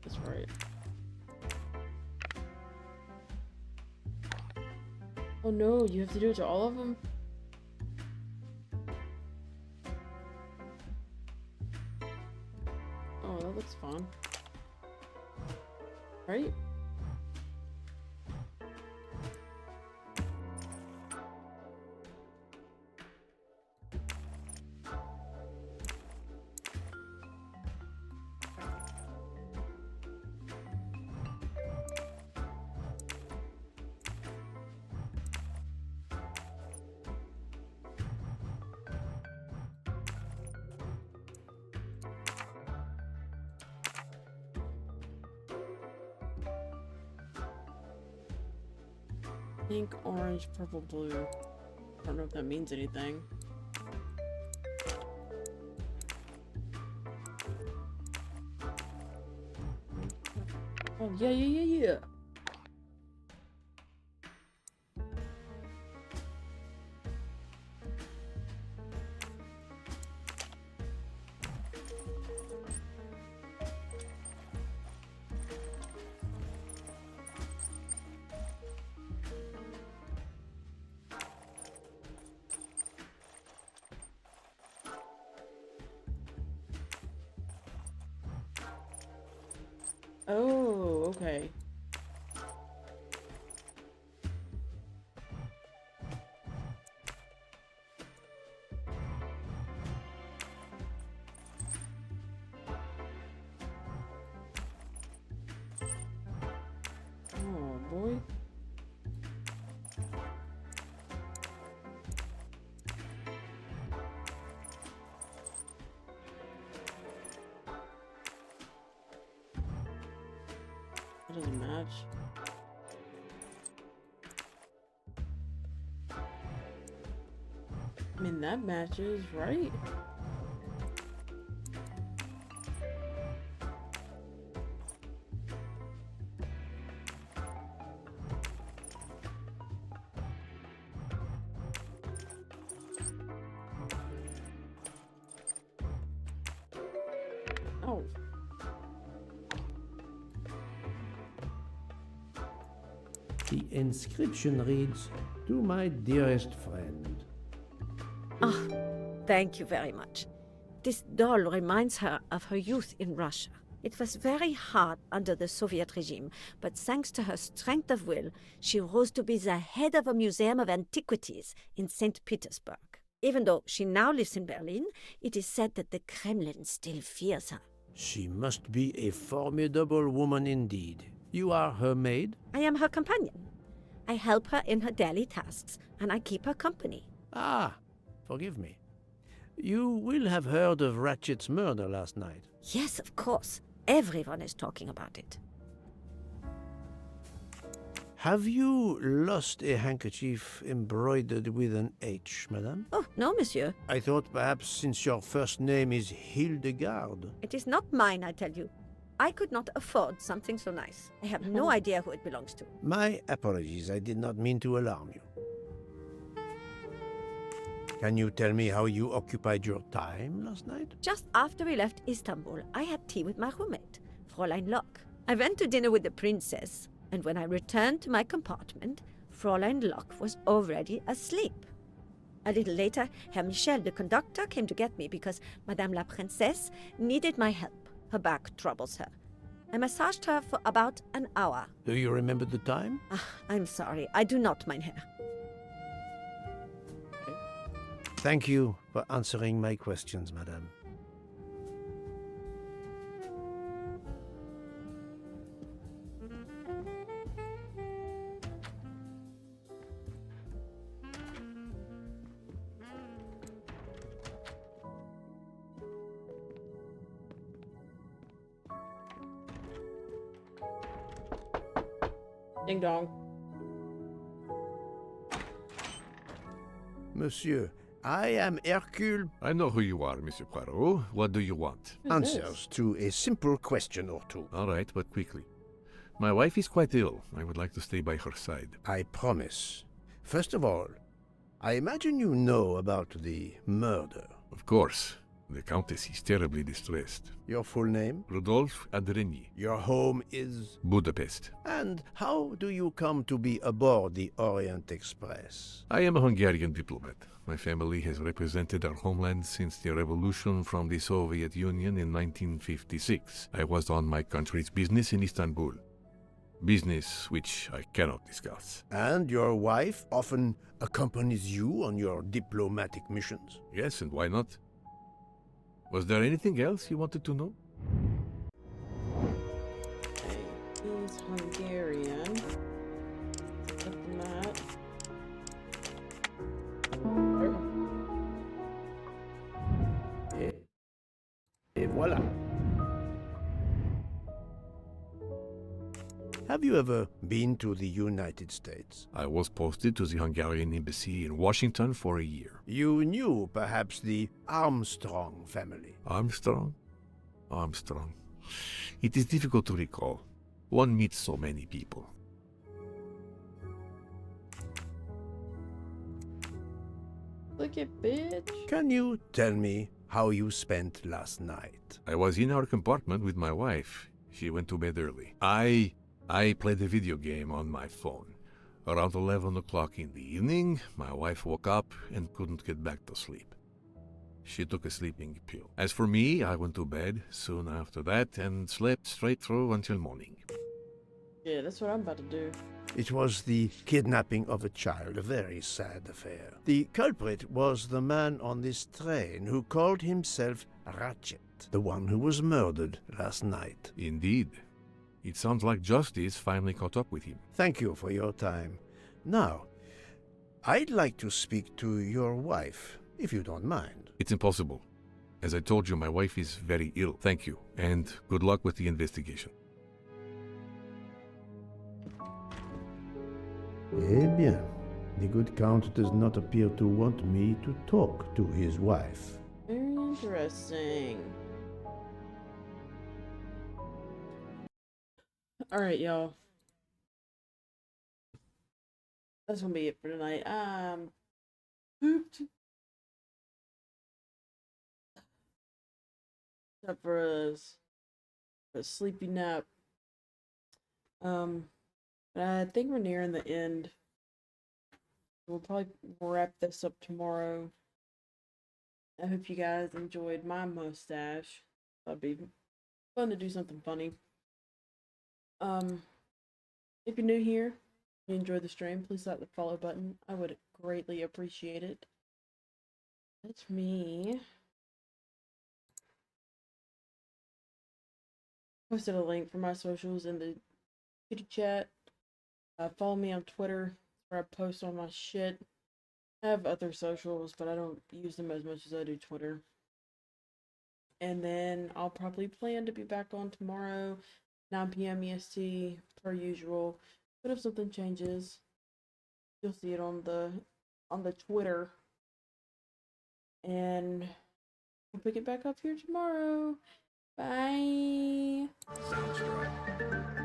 That's right. Oh no, you have to do it to all of them? Oh, that looks fun. Right? Pink, orange, purple, blue. I don't know if that means anything. Oh, yeah. Oh, okay. Oh, boy. That doesn't match. I mean, that matches, right? Oh. The inscription reads, "To my dearest friend." Ah, thank you very much. This doll reminds her of her youth in Russia. It was very hard under the Soviet regime, but thanks to her strength of will, she rose to be the head of a museum of antiquities in St. Petersburg. Even though she now lives in Berlin, it is said that the Kremlin still fears her. She must be a formidable woman indeed. You are her maid? I am her companion. I help her in her daily tasks, and I keep her company. Ah, forgive me. You will have heard of Ratchet's murder last night. Yes, of course. Everyone is talking about it. Have you lost a handkerchief embroidered with an H, madame? Oh, no, monsieur. I thought perhaps since your first name is Hildegard. It is not mine, I tell you. I could not afford something so nice. I have no idea who it belongs to. My apologies, I did not mean to alarm you. Can you tell me how you occupied your time last night? Just after we left Istanbul, I had tea with my roommate, Fräulein Locke. I went to dinner with the princess, and when I returned to my compartment, Fräulein Locke was already asleep. A little later, Herr Michel, the conductor, came to get me because Madame la Princesse needed my help. Her back troubles her. I massaged her for about an hour. Do you remember the time? I'm sorry, I do not, mein Herr. Thank you for answering my questions, madame. Ding dong. Monsieur, I am Hercule. I know who you are, Monsieur Poirot. What do you want? Answers to a simple question or two. All right, but quickly. My wife is quite ill. I would like to stay by her side. I promise. First of all, I imagine you know about the murder. Of course. The Countess is terribly distressed. Your full name? Rodolphe Adreny. Your home is? Budapest. And how do you come to be aboard the Orient Express? I am a Hungarian diplomat. My family has represented our homeland since the revolution from the Soviet Union in 1956. I was on my country's business in Istanbul. Business which I cannot discuss. And your wife often accompanies you on your diplomatic missions? Yes, and why not? Was there anything else you wanted to know? He's Hungarian. Diplomat. Et voilà. Have you ever been to the United States? I was posted to the Hungarian embassy in Washington for a year. You knew perhaps the Armstrong family. Armstrong? Armstrong. It is difficult to recall. One meets so many people. Look at bitch. Can you tell me how you spent last night? I was in our compartment with my wife. She went to bed early. I played a video game on my phone. Around 11 o'clock in the evening, my wife woke up and couldn't get back to sleep. She took a sleeping pill. As for me, I went to bed soon after that and slept straight through until morning. Yeah, that's what I'm about to do. It was the kidnapping of a child, a very sad affair. The culprit was the man on this train who called himself Ratchet, the one who was murdered last night. Indeed. It sounds like justice finally caught up with him. Thank you for your time. Now, I'd like to speak to your wife, if you don't mind. It's impossible. As I told you, my wife is very ill. Thank you, and good luck with the investigation. Eh bien, the good count does not appear to want me to talk to his wife. Very interesting. Alright, y'all. That's gonna be it for tonight. Pooped. Except for a sleepy nap. But I think we're nearing the end. We'll probably wrap this up tomorrow. I hope you guys enjoyed my mustache. That'd be fun to do something funny. If you're new here, you enjoyed the stream, please hit the follow button. I would greatly appreciate it. That's me. Posted a link for my socials in the kitty chat. Follow me on Twitter where I post all my shit. I have other socials, but I don't use them as much as I do Twitter. And then I'll probably plan to be back on tomorrow, 9 p.m. EST, per usual. But if something changes, you'll see it on the Twitter. And we'll pick it back up here tomorrow. Bye. Sounds right.